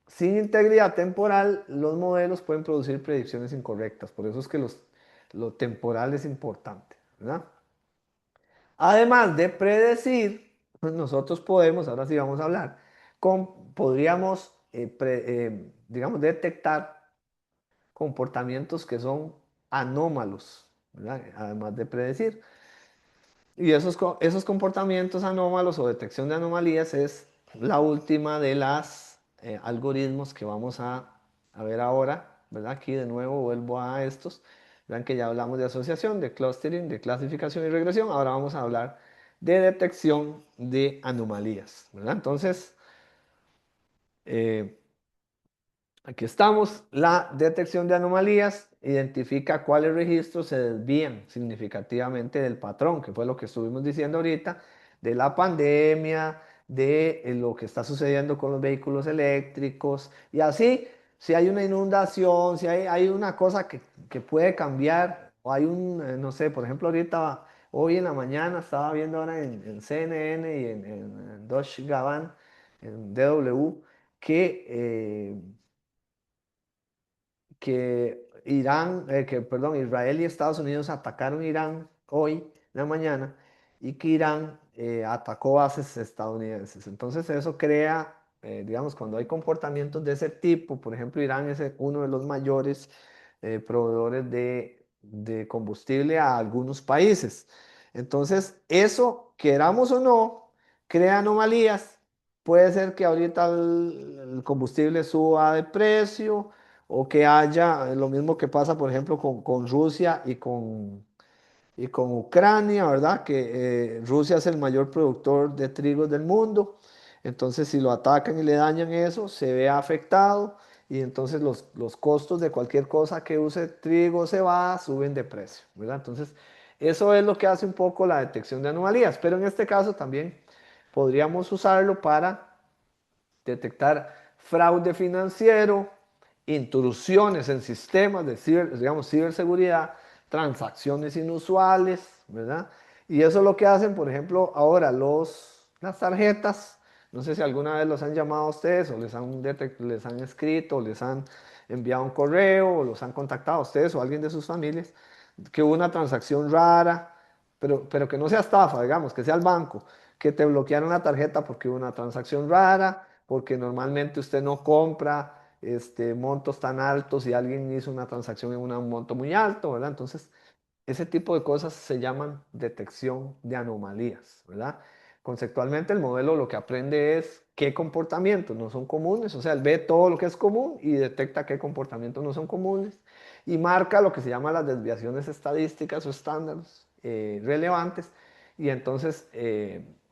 sin integridad temporal, los modelos pueden producir predicciones incorrectas, por eso es que lo temporal es importante, ¿verdad? Además de predecir, pues nosotros podemos, ahora sí vamos a hablar, podríamos, digamos, detectar comportamientos que son anómalos, ¿verdad? Además de predecir. Y esos comportamientos anómalos o detección de anomalías es la última de las algoritmos que vamos a ver ahora, ¿verdad? Aquí de nuevo vuelvo a estos. Vean que ya hablamos de asociación, de clustering, de clasificación y regresión. Ahora vamos a hablar de detección de anomalías, ¿verdad? Entonces, eh, Aquí estamos. La detección de anomalías identifica cuáles registros se desvían significativamente del patrón, que fue lo que estuvimos diciendo ahorita, de la pandemia, de lo que está sucediendo con los vehículos eléctricos. Y así, si hay una inundación, si hay una cosa que puede cambiar, o hay no sé, por ejemplo, ahorita, hoy en la mañana estaba viendo ahora en CNN y en Deutsche Gabán, en DW, que perdón, Israel y Estados Unidos atacaron Irán hoy en la mañana y que Irán atacó bases estadounidenses. Entonces eso crea, digamos, cuando hay comportamientos de ese tipo, por ejemplo, Irán es uno de los mayores proveedores de combustible a algunos países. Entonces, eso, queramos o no, crea anomalías. Puede ser que ahorita el combustible suba de precio o que haya lo mismo que pasa, por ejemplo, con Rusia y con Ucrania, ¿verdad? Que Rusia es el mayor productor de trigo del mundo. Entonces, si lo atacan y le dañan eso, se ve afectado y entonces los costos de cualquier cosa que use trigo o cebada suben de precio, ¿verdad? Entonces, eso es lo que hace un poco la detección de anomalías, pero en este caso también podríamos usarlo para detectar fraude financiero, intrusiones en sistemas de digamos, ciberseguridad, transacciones inusuales, ¿verdad? Y eso es lo que hacen, por ejemplo, ahora las tarjetas. No sé si alguna vez los han llamado a ustedes o les han escrito, o les han enviado un correo o los han contactado a ustedes o a alguien de sus familias que hubo una transacción rara, pero que no sea estafa, digamos, que sea el banco, que te bloquearon la tarjeta porque hubo una transacción rara, porque normalmente usted no compra montos tan altos y alguien hizo una transacción en un monto muy alto, ¿verdad? Entonces, ese tipo de cosas se llaman detección de anomalías, ¿verdad? Conceptualmente el modelo lo que aprende es qué comportamientos no son comunes, o sea, él ve todo lo que es común y detecta qué comportamientos no son comunes y marca lo que se llama las desviaciones estadísticas o estándares relevantes y entonces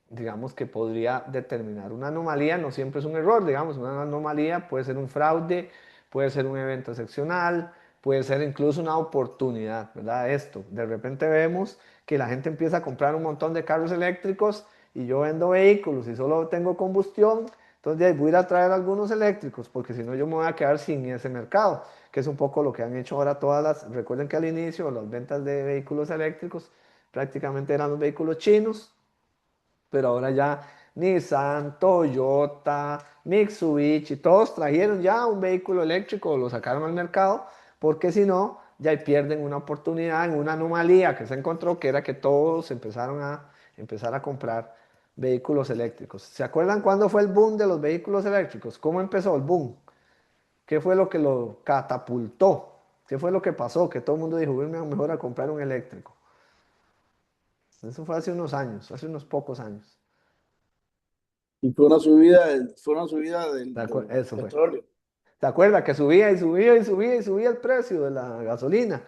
digamos que podría determinar una anomalía, no siempre es un error, digamos, una anomalía puede ser un fraude, puede ser un evento excepcional, puede ser incluso una oportunidad, ¿verdad? Esto, de repente vemos que la gente empieza a comprar un montón de carros eléctricos y yo vendo vehículos y solo tengo combustión, entonces de ahí voy a ir a traer algunos eléctricos porque si no yo me voy a quedar sin ese mercado, que es un poco lo que han hecho ahora recuerden que al inicio las ventas de vehículos eléctricos prácticamente eran los vehículos chinos, pero ahora ya Nissan, Toyota, Mitsubishi, todos trajeron ya un vehículo eléctrico, lo sacaron al mercado, porque si no, ya pierden una oportunidad en una anomalía que se encontró, que era que todos empezaron a empezar a comprar vehículos eléctricos. ¿Se acuerdan cuándo fue el boom de los vehículos eléctricos? ¿Cómo empezó el boom? ¿Qué fue lo que lo catapultó? ¿Qué fue lo que pasó? Que todo el mundo dijo, "Bueno, mejor a comprar un eléctrico". Eso fue hace unos años, hace unos pocos años. Y fue una subida del Eso fue. petróleo. ¿Te acuerdas que subía y subía y subía y subía el precio de la gasolina?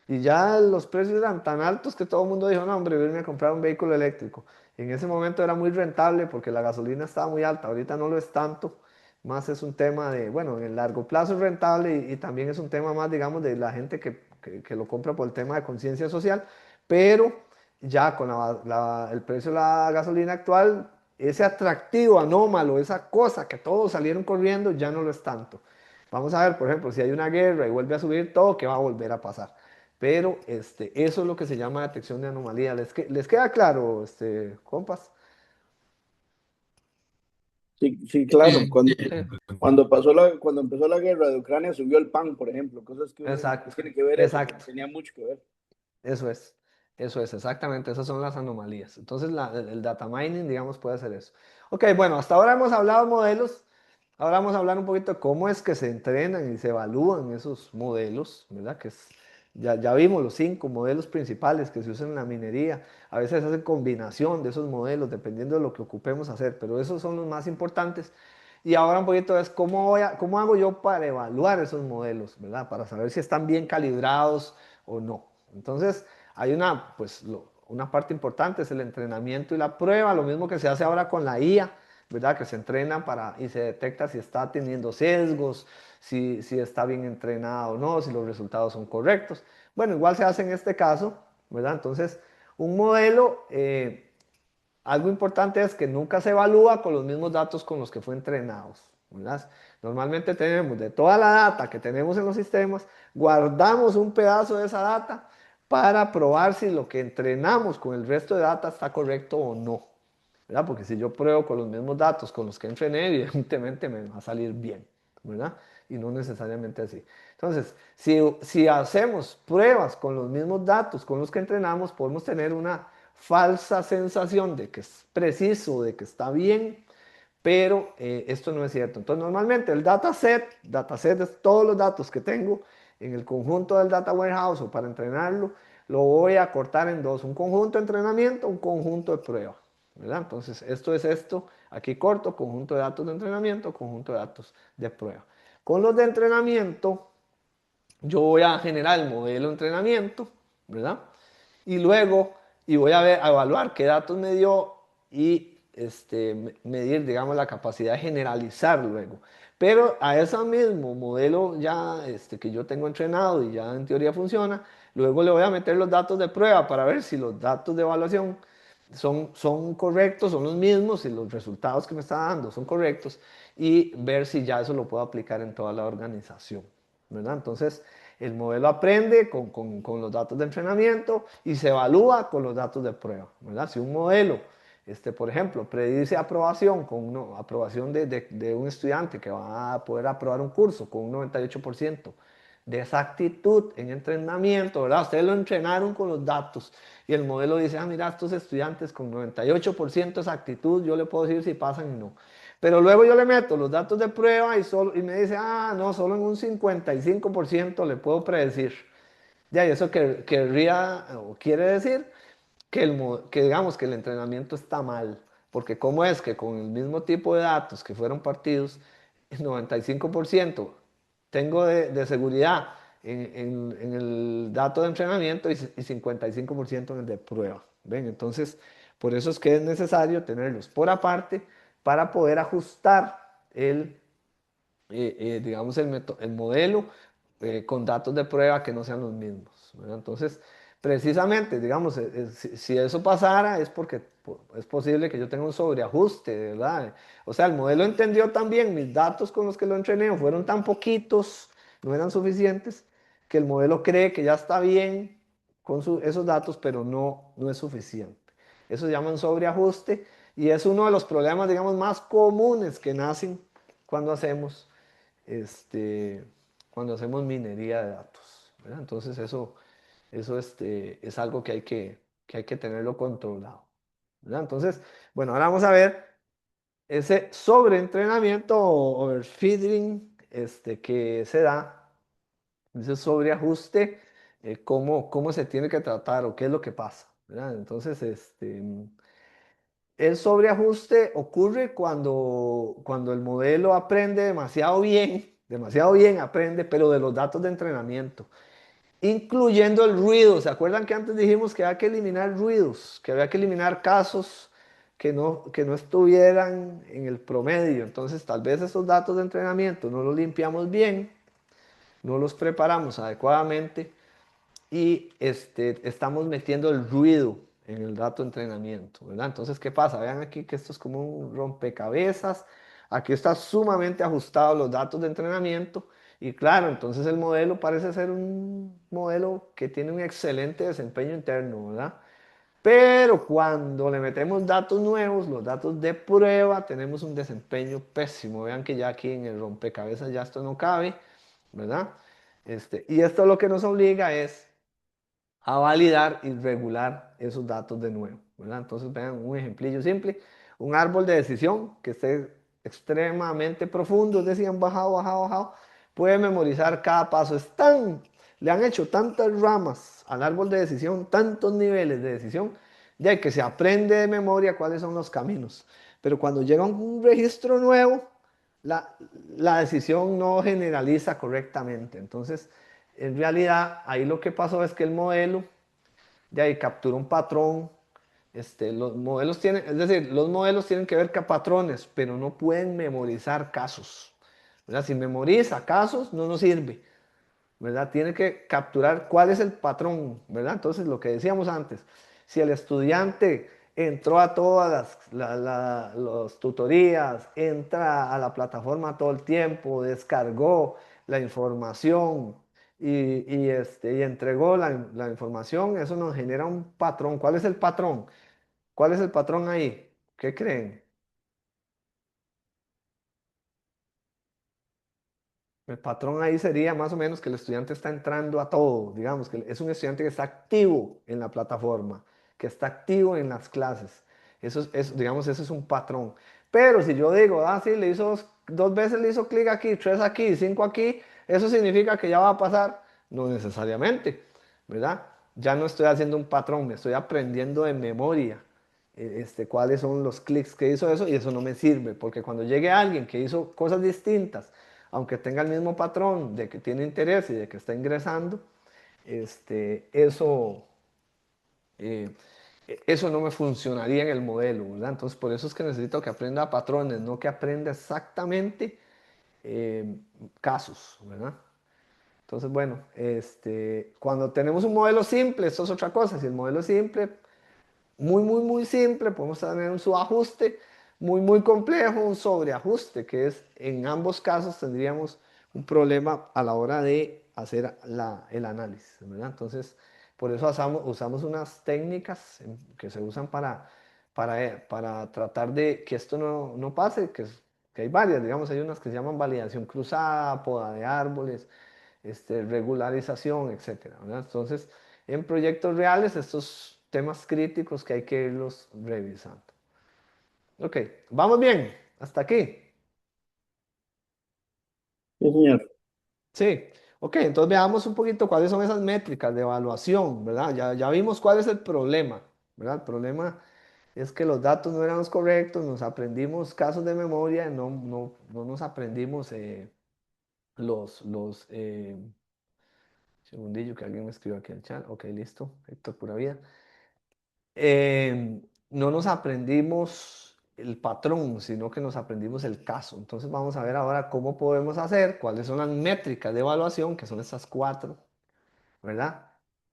Y ya los precios eran tan altos que todo el mundo dijo, no, hombre, voy a irme a comprar un vehículo eléctrico. Y en ese momento era muy rentable porque la gasolina estaba muy alta, ahorita no lo es tanto, más es un tema de, bueno, en el largo plazo es rentable y también es un tema más, digamos, de la gente que lo compra por el tema de conciencia social, pero ya con el precio de la gasolina actual, ese atractivo anómalo, esa cosa que todos salieron corriendo, ya no lo es tanto. Vamos a ver, por ejemplo, si hay una guerra y vuelve a subir todo, ¿qué va a volver a pasar? Pero eso es lo que se llama detección de anomalía. ¿Les queda claro, compas? Sí, sí, claro. Sí. Cuando empezó la guerra de Ucrania subió el pan, por ejemplo. Cosas que uno Exacto, tiene que ver eso, porque exacto. tenía mucho que ver. Eso es, exactamente, esas son las anomalías. Entonces el data mining, digamos, puede hacer eso. Ok, bueno, hasta ahora hemos hablado de modelos, ahora vamos a hablar un poquito de cómo es que se entrenan y se evalúan esos modelos, ¿verdad? Ya vimos los 5 modelos principales que se usan en la minería, a veces hacen combinación de esos modelos dependiendo de lo que ocupemos hacer, pero esos son los más importantes. Y ahora un poquito es cómo hago yo para evaluar esos modelos, ¿verdad? Para saber si están bien calibrados o no. Entonces, hay una parte importante, es el entrenamiento y la prueba, lo mismo que se hace ahora con la IA. ¿verdad? Que se entrena y se detecta si está teniendo sesgos, si está bien entrenado o no, si los resultados son correctos. Bueno, igual se hace en este caso, ¿verdad? Entonces, un modelo, algo importante es que nunca se evalúa con los mismos datos con los que fue entrenado, ¿verdad? Normalmente tenemos de toda la data que tenemos en los sistemas, guardamos un pedazo de esa data para probar si lo que entrenamos con el resto de data está correcto o no, ¿verdad? Porque si yo pruebo con los mismos datos con los que entrené, evidentemente me va a salir bien, ¿verdad? Y no necesariamente así. Entonces, si hacemos pruebas con los mismos datos con los que entrenamos, podemos tener una falsa sensación de que es preciso, de que está bien, pero esto no es cierto. Entonces, normalmente el dataset es todos los datos que tengo en el conjunto del data warehouse o para entrenarlo, lo voy a cortar en dos, un conjunto de entrenamiento, un conjunto de prueba, ¿verdad? Entonces, esto es esto, aquí corto, conjunto de datos de entrenamiento, conjunto de datos de prueba. Con los de entrenamiento, yo voy a generar el modelo de entrenamiento, ¿verdad? Y luego, y voy a evaluar qué datos me dio y medir, digamos, la capacidad de generalizar luego. Pero a ese mismo modelo ya que yo tengo entrenado y ya en teoría funciona, luego le voy a meter los datos de prueba para ver si los datos de evaluación son correctos, son los mismos, si los resultados que me está dando son correctos y ver si ya eso lo puedo aplicar en toda la organización, ¿verdad? Entonces, el modelo aprende con los datos de entrenamiento y se evalúa con los datos de prueba, ¿verdad? Si un modelo, por ejemplo, predice aprobación, aprobación de un estudiante que va a poder aprobar un curso con un 98% de exactitud en entrenamiento, ¿verdad? Ustedes lo entrenaron con los datos y el modelo dice, ah, mira, estos estudiantes con 98% de exactitud, yo le puedo decir si pasan o no. Pero luego yo le meto los datos de prueba y me dice, ah, no, solo en un 55% le puedo predecir. Ya, y eso querría o quiere decir que digamos que el entrenamiento está mal, porque cómo es que con el mismo tipo de datos que fueron partidos, el 95% tengo de seguridad en el dato de entrenamiento y 55% en el de prueba. ¿Ven? Entonces, por eso es que es necesario tenerlos por aparte para poder ajustar digamos, el modelo con datos de prueba que no sean los mismos, ¿verdad? Entonces, precisamente, digamos, si eso pasara es porque es posible que yo tenga un sobreajuste, ¿verdad? O sea, el modelo entendió también mis datos con los que lo entrené, fueron tan poquitos, no eran suficientes, que el modelo cree que ya está bien con esos datos, pero no es suficiente. Eso se llama un sobreajuste y es uno de los problemas, digamos, más comunes que nacen cuando hacemos este, cuando hacemos minería de datos, ¿verdad? Entonces eso es algo que hay que tenerlo controlado, ¿verdad? Entonces, bueno, ahora vamos a ver ese sobreentrenamiento o overfeeding que se da, ese sobreajuste, cómo se tiene que tratar o qué es lo que pasa, ¿verdad? Entonces, el sobreajuste ocurre cuando el modelo aprende demasiado bien aprende, pero de los datos de entrenamiento, incluyendo el ruido. ¿Se acuerdan que antes dijimos que había que eliminar ruidos, que había que eliminar casos que no estuvieran en el promedio? Entonces, tal vez esos datos de entrenamiento no los limpiamos bien, no los preparamos adecuadamente y estamos metiendo el ruido en el dato de entrenamiento, ¿verdad? Entonces, ¿qué pasa? Vean aquí que esto es como un rompecabezas. Aquí está sumamente ajustado los datos de entrenamiento y claro, entonces el modelo parece ser un modelo que tiene un excelente desempeño interno, ¿verdad? Pero cuando le metemos datos nuevos, los datos de prueba, tenemos un desempeño pésimo. Vean que ya aquí en el rompecabezas ya esto no cabe, ¿verdad? Y esto lo que nos obliga es a validar y regular esos datos de nuevo, ¿verdad? Entonces vean un ejemplillo simple, un árbol de decisión que esté extremadamente profundo, es decir, han bajado, bajado, bajado, puede memorizar cada paso. Le han hecho tantas ramas al árbol de decisión, tantos niveles de decisión, ya que se aprende de memoria cuáles son los caminos. Pero cuando llega un registro nuevo, la, la decisión no generaliza correctamente. Entonces, en realidad, ahí lo que pasó es que el modelo de ahí captura un patrón, Los modelos tienen, es decir, los modelos tienen que ver con patrones, pero no pueden memorizar casos. ¿Verdad? Si memoriza casos, no nos sirve. ¿Verdad? Tiene que capturar cuál es el patrón, ¿verdad? Entonces, lo que decíamos antes, si el estudiante entró a todas las tutorías, entra a la plataforma todo el tiempo, descargó la información y entregó la información, eso nos genera un patrón. ¿Cuál es el patrón? ¿Cuál es el patrón ahí? ¿Qué creen? El patrón ahí sería más o menos que el estudiante está entrando a todo, digamos, que es un estudiante que está activo en la plataforma, que está activo en las clases. Digamos, eso es un patrón. Pero si yo digo, ah, sí, le hizo dos veces le hizo clic aquí, tres aquí, cinco aquí, eso significa que ya va a pasar. No necesariamente, ¿verdad? Ya no estoy haciendo un patrón, me estoy aprendiendo de memoria cuáles son los clics que hizo eso y eso no me sirve, porque cuando llegue alguien que hizo cosas distintas, aunque tenga el mismo patrón de que tiene interés y de que está ingresando, eso, eh, eso no me funcionaría en el modelo, ¿verdad? Entonces, por eso es que necesito que aprenda patrones, no que aprenda exactamente eh, casos, ¿verdad? Entonces, bueno, cuando tenemos un modelo simple, esto es otra cosa. Si el modelo es simple, muy simple, podemos tener un subajuste, muy complejo, un sobreajuste, que es en ambos casos tendríamos un problema a la hora de hacer el análisis, ¿verdad? Entonces, por eso usamos unas técnicas que se usan para tratar de que esto no pase, que hay varias, digamos, hay unas que se llaman validación cruzada, poda de árboles, regularización, etcétera, ¿verdad? Entonces, en proyectos reales, estos temas críticos que hay que irlos revisando. Ok, vamos bien, hasta aquí. Sí, señor. Sí, ok, entonces veamos un poquito cuáles son esas métricas de evaluación, ¿verdad? Ya vimos cuál es el problema, ¿verdad? El problema es que los datos no eran los correctos, nos aprendimos casos de memoria, no nos aprendimos los segundillo que alguien me escribió aquí en el chat. Ok, listo. Héctor Pura Vida. No nos aprendimos el patrón, sino que nos aprendimos el caso. Entonces vamos a ver ahora cómo podemos hacer, cuáles son las métricas de evaluación, que son estas cuatro, ¿verdad?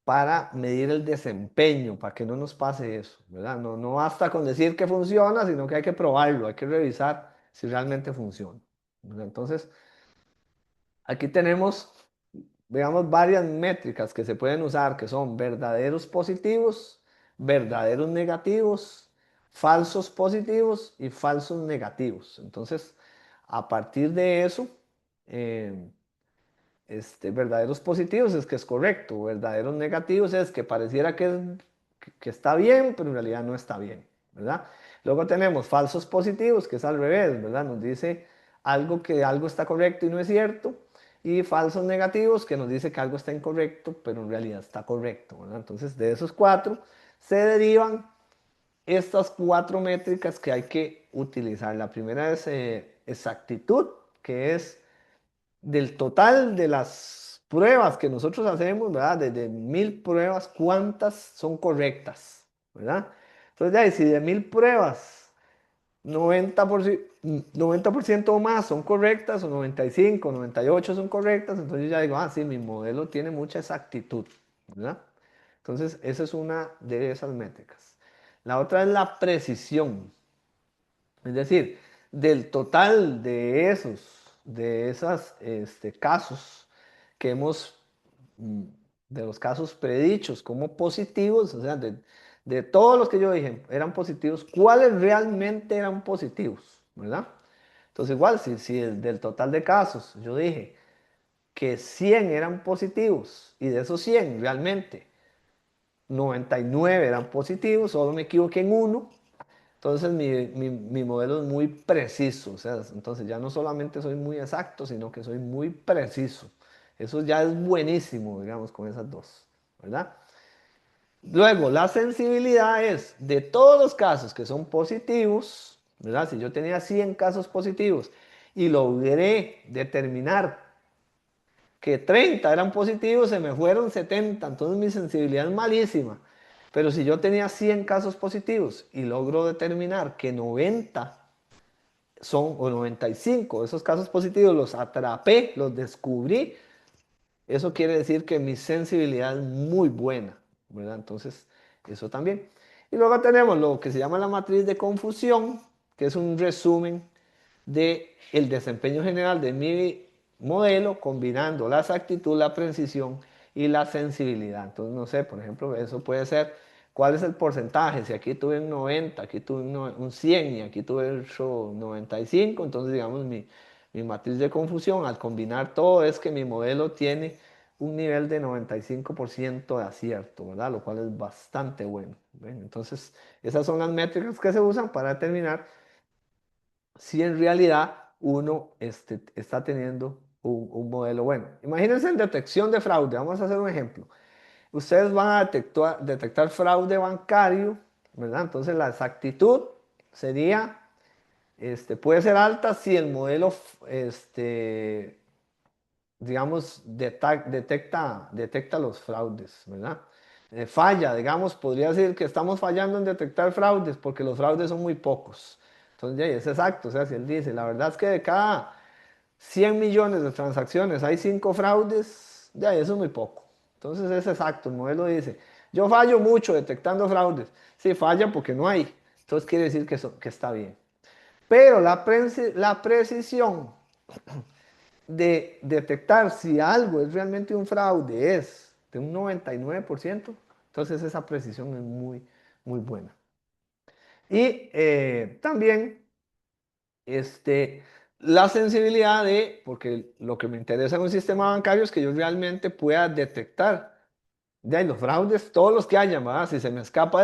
Para medir el desempeño, para que no nos pase eso, ¿verdad? No basta con decir que funciona, sino que hay que probarlo, hay que revisar si realmente funciona, ¿verdad? Entonces, aquí tenemos, veamos, varias métricas que se pueden usar, que son verdaderos positivos, verdaderos negativos, falsos positivos y falsos negativos. Entonces, a partir de eso, eh, verdaderos positivos es que es correcto, verdaderos negativos es que pareciera que está bien, pero en realidad no está bien, ¿verdad? Luego tenemos falsos positivos, que es al revés, ¿verdad? Nos dice algo que algo está correcto y no es cierto, y falsos negativos, que nos dice que algo está incorrecto, pero en realidad está correcto, ¿verdad? Entonces, de esos cuatro se derivan estas cuatro métricas que hay que utilizar. La primera es exactitud, que es del total de las pruebas que nosotros hacemos, ¿verdad? De 1000 pruebas, ¿cuántas son correctas? ¿Verdad? Entonces, ya, si de 1000 pruebas, 90% o más son correctas, o 95, 98 son correctas, entonces ya digo, ah, sí, mi modelo tiene mucha exactitud, ¿verdad? Entonces, esa es una de esas métricas. La otra es la precisión. Es decir, del total de esos casos que mm, de los casos predichos como positivos, o sea, de todos los que yo dije eran positivos, ¿cuáles realmente eran positivos? ¿Verdad? Entonces, igual, si del total de casos yo dije que 100 eran positivos y de esos 100 realmente 99 eran positivos, solo me equivoqué en uno, entonces mi modelo es muy preciso, o sea, entonces ya no solamente soy muy exacto, sino que soy muy preciso. Eso ya es buenísimo, digamos, con esas dos, ¿verdad? Luego, la sensibilidad es de todos los casos que son positivos, ¿verdad? Si yo tenía 100 casos positivos y logré determinar que 30 eran positivos, se me fueron 70, entonces mi sensibilidad es malísima. Pero si yo tenía 100 casos positivos y logro determinar que 90 son, o 95, esos casos positivos los atrapé, los descubrí, eso quiere decir que mi sensibilidad es muy buena, ¿verdad? Entonces, eso también. Y luego tenemos lo que se llama la matriz de confusión, que es un resumen de el desempeño general de mi modelo combinando la exactitud, la precisión y la sensibilidad. Entonces, no sé, por ejemplo, eso puede ser cuál es el porcentaje. Si aquí tuve un 90, aquí tuve un 100 y aquí tuve otro 95, entonces digamos mi matriz de confusión al combinar todo es que mi modelo tiene un nivel de 95% de acierto, ¿verdad? Lo cual es bastante bueno. ¿Ven? Entonces, esas son las métricas que se usan para determinar si en realidad uno está teniendo un modelo bueno. Imagínense en detección de fraude. Vamos a hacer un ejemplo. Ustedes van a detectar fraude bancario, ¿verdad? Entonces la exactitud sería, puede ser alta si el modelo, digamos, detecta los fraudes, ¿verdad? Falla, digamos, podría decir que estamos fallando en detectar fraudes porque los fraudes son muy pocos. Entonces, ya, es exacto, o sea, si él dice, la verdad es que de cada 100 millones de transacciones hay 5 fraudes, ya, eso es muy poco. Entonces es exacto, el modelo dice, yo fallo mucho detectando fraudes. Sí, falla porque no hay. Entonces quiere decir que está bien. Pero la precisión de detectar si algo es realmente un fraude es de un 99%, entonces esa precisión es muy, muy buena. Y también la sensibilidad de, porque lo que me interesa en un sistema bancario es que yo realmente pueda detectar de ahí los fraudes, todos los que hayan, ¿verdad? Si se me escapa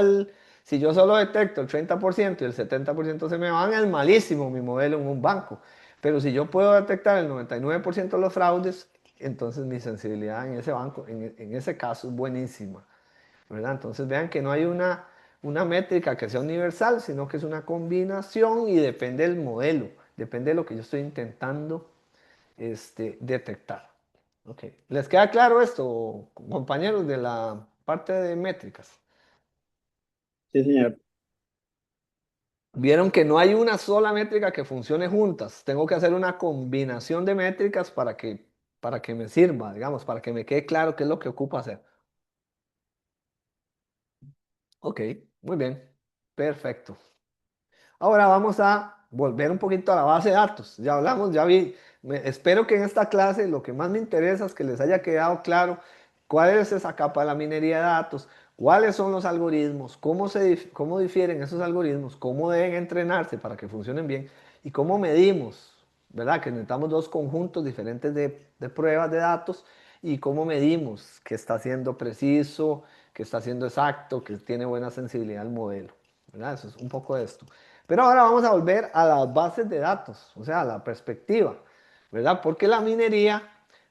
si yo solo detecto el 30% y el 70% se me van, es malísimo mi modelo en un banco. Pero si yo puedo detectar el 99% de los fraudes, entonces mi sensibilidad en ese banco, en ese caso, es buenísima, ¿verdad? Entonces vean que no hay una métrica que sea universal, sino que es una combinación y depende del modelo, depende de lo que yo estoy intentando detectar. Ok. ¿Les queda claro esto, compañeros de la parte de métricas? Sí, señor. Vieron que no hay una sola métrica que funcione juntas. Tengo que hacer una combinación de métricas para que me sirva, digamos, para que me quede claro qué es lo que ocupo hacer. Ok, muy bien. Perfecto. Ahora vamos a volver un poquito a la base de datos. Ya hablamos, ya vi. Espero que en esta clase lo que más me interesa es que les haya quedado claro cuál es esa capa de la minería de datos, cuáles son los algoritmos, cómo difieren esos algoritmos, cómo deben entrenarse para que funcionen bien y cómo medimos, ¿verdad? Que necesitamos dos conjuntos diferentes de pruebas de datos y cómo medimos que está siendo preciso, que está siendo exacto, que tiene buena sensibilidad al modelo, ¿verdad? Eso es un poco de esto. Pero ahora vamos a volver a las bases de datos, o sea, a la perspectiva, ¿verdad? Porque la minería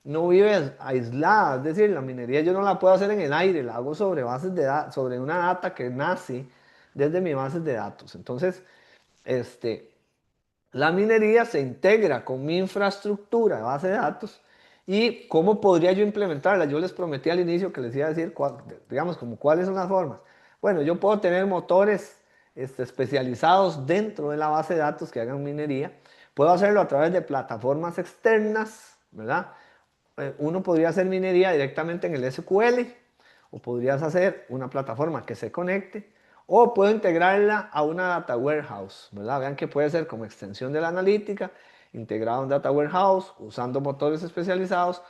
no vive aislada, es decir, la minería yo no la puedo hacer en el aire, la hago sobre bases de datos, sobre una data que nace desde mis bases de datos. Entonces, este, la minería se integra con mi infraestructura de base de datos y cómo podría yo implementarla. Yo les prometí al inicio que les iba a decir, digamos, como cuáles son las formas. Bueno, yo puedo tener motores especializados dentro de la base de datos que hagan minería. Puedo hacerlo a través de plataformas externas, ¿verdad? Uno podría hacer minería directamente en el SQL o podrías hacer una plataforma que se conecte o puedo integrarla a una data warehouse, ¿verdad? Vean que puede ser como extensión de la analítica, integrado a un data warehouse usando motores especializados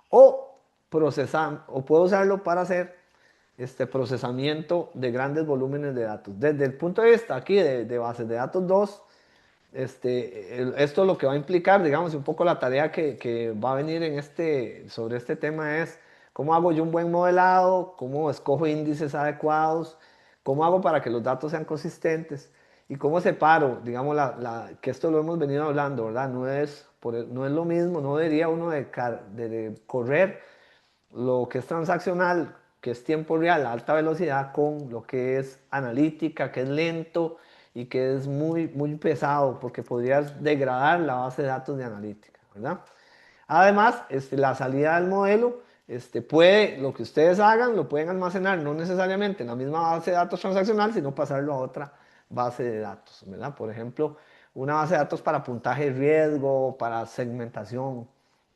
o o puedo usarlo para hacer este procesamiento de grandes volúmenes de datos. Desde el punto de vista aquí de bases de datos 2 esto lo que va a implicar, digamos, un poco la tarea que va a venir sobre este tema es cómo hago yo un buen modelado, cómo escojo índices adecuados, cómo hago para que los datos sean consistentes y cómo separo, digamos, que esto lo hemos venido hablando, ¿verdad? No es lo mismo, no debería uno de correr lo que es transaccional, que es tiempo real, alta velocidad, con lo que es analítica, que es lento y que es muy, muy pesado, porque podrías degradar la base de datos de analítica, ¿verdad? Además, la salida del modelo lo que ustedes hagan lo pueden almacenar no necesariamente en la misma base de datos transaccional, sino pasarlo a otra base de datos, ¿verdad? Por ejemplo, una base de datos para puntaje de riesgo, para segmentación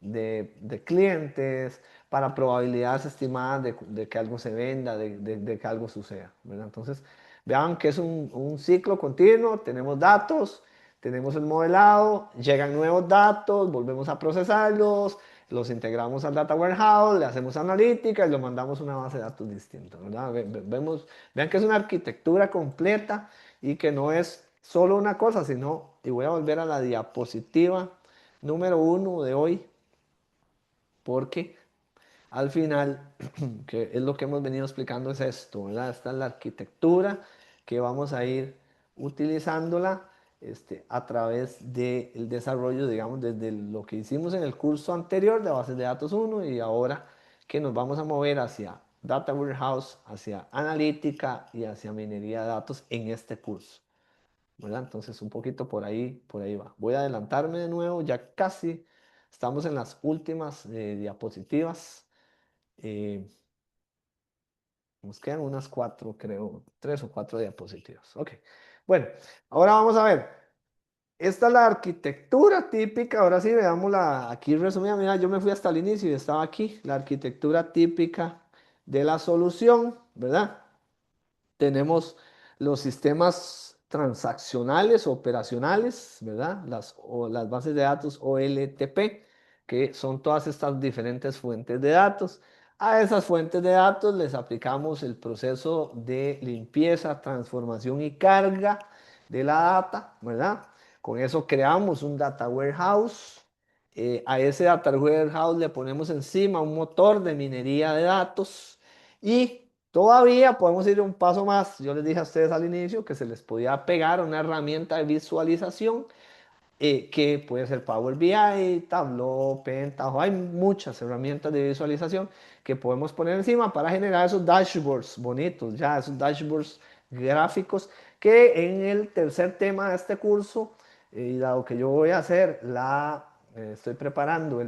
de clientes, para probabilidades estimadas de que algo se venda, de que algo suceda, ¿verdad? Entonces, vean que es un ciclo continuo, tenemos datos, tenemos el modelado, llegan nuevos datos, volvemos a procesarlos, los integramos al Data Warehouse, le hacemos analítica y lo mandamos a una base de datos distinta, ¿verdad? Vean que es una arquitectura completa y que no es solo una cosa, sino, y voy a volver a la diapositiva número 1 de hoy, porque al final, que es lo que hemos venido explicando, es esto, ¿verdad? Esta es la arquitectura que vamos a ir utilizándola a través del desarrollo, digamos, desde lo que hicimos en el curso anterior de bases de datos 1 y ahora que nos vamos a mover hacia Data Warehouse, hacia analítica y hacia minería de datos en este curso, ¿verdad? Entonces, un poquito por ahí va. Voy a adelantarme de nuevo, ya casi estamos en las últimas diapositivas. Eh, Nos quedan unas cuatro, creo, 3 o 4 diapositivas. Ok. Bueno, ahora vamos a ver. Esta es la arquitectura típica. Ahora sí, veámosla aquí resumida. Mira, yo me fui hasta el inicio y estaba aquí. La arquitectura típica de la solución, ¿verdad? Tenemos los sistemas transaccionales, operacionales, ¿verdad? Las bases de datos OLTP, que son todas estas diferentes fuentes de datos. A esas fuentes de datos les aplicamos el proceso de limpieza, transformación y carga de la data, ¿verdad? Con eso creamos un data warehouse. A ese data warehouse le ponemos encima un motor de minería de datos y todavía podemos ir un paso más. Yo les dije a ustedes al inicio que se les podía pegar una herramienta de visualización que puede ser Power BI, Tableau, Pentaho. Hay muchas herramientas de visualización que podemos poner encima para generar esos dashboards bonitos, ya esos dashboards gráficos que en el tercer tema de este curso, y dado que yo voy a hacer estoy preparando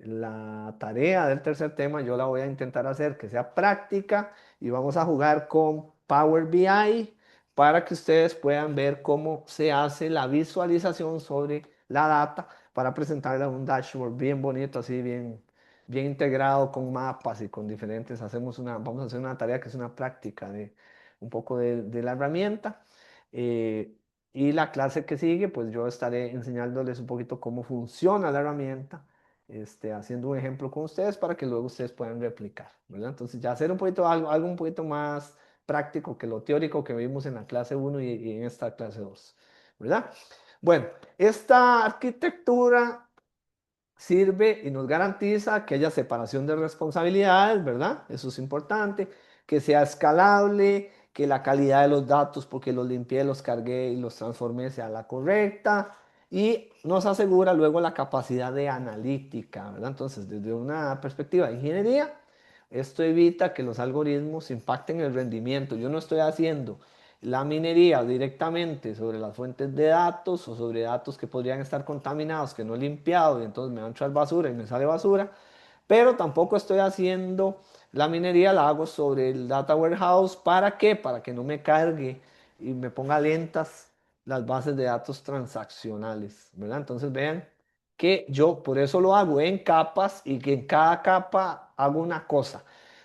la tarea del tercer tema yo la voy a intentar hacer que sea práctica y vamos a jugar con Power BI para que ustedes puedan ver cómo se hace la visualización sobre la data para presentarla en un dashboard bien bonito, así bien integrado con mapas y con diferentes. Vamos a hacer una tarea que es una práctica de un poco de la herramienta. Eh, y la clase que sigue, pues yo estaré enseñándoles un poquito cómo funciona la herramienta, haciendo un ejemplo con ustedes para que luego ustedes puedan replicar, ¿verdad? Entonces ya hacer un poquito algo un poquito más práctico que lo teórico que vimos en la clase 1 y en esta clase 2, ¿verdad? Bueno, esta arquitectura sirve y nos garantiza que haya separación de responsabilidades, ¿verdad? Eso es importante, que sea escalable, que la calidad de los datos, porque los limpié, los cargué y los transformé, sea la correcta y nos asegura luego la capacidad de analítica, ¿verdad? Entonces, desde una perspectiva de ingeniería, esto evita que los algoritmos impacten el rendimiento. Yo no estoy haciendo la minería directamente sobre las fuentes de datos o sobre datos que podrían estar contaminados, que no he limpiado y entonces me va a entrar basura y me sale basura, pero tampoco estoy haciendo la minería, la hago sobre el data warehouse. ¿Para qué? Para que no me cargue y me ponga lentas las bases de datos transaccionales, ¿verdad? Entonces vean que yo por eso lo hago en capas y que en cada capa hago una cosa.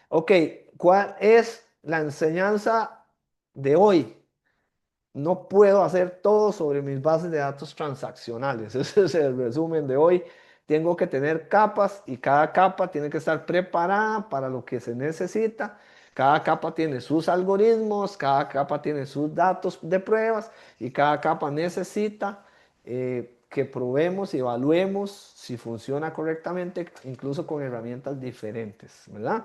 Ok, ¿cuál es la enseñanza de hoy? No puedo hacer todo sobre mis bases de datos transaccionales. Ese es el resumen de hoy. Tengo que tener capas y cada capa tiene que estar preparada para lo que se necesita. Cada capa tiene sus algoritmos, cada capa tiene sus datos de pruebas y cada capa necesita que probemos y evaluemos si funciona correctamente, incluso con herramientas diferentes, ¿verdad?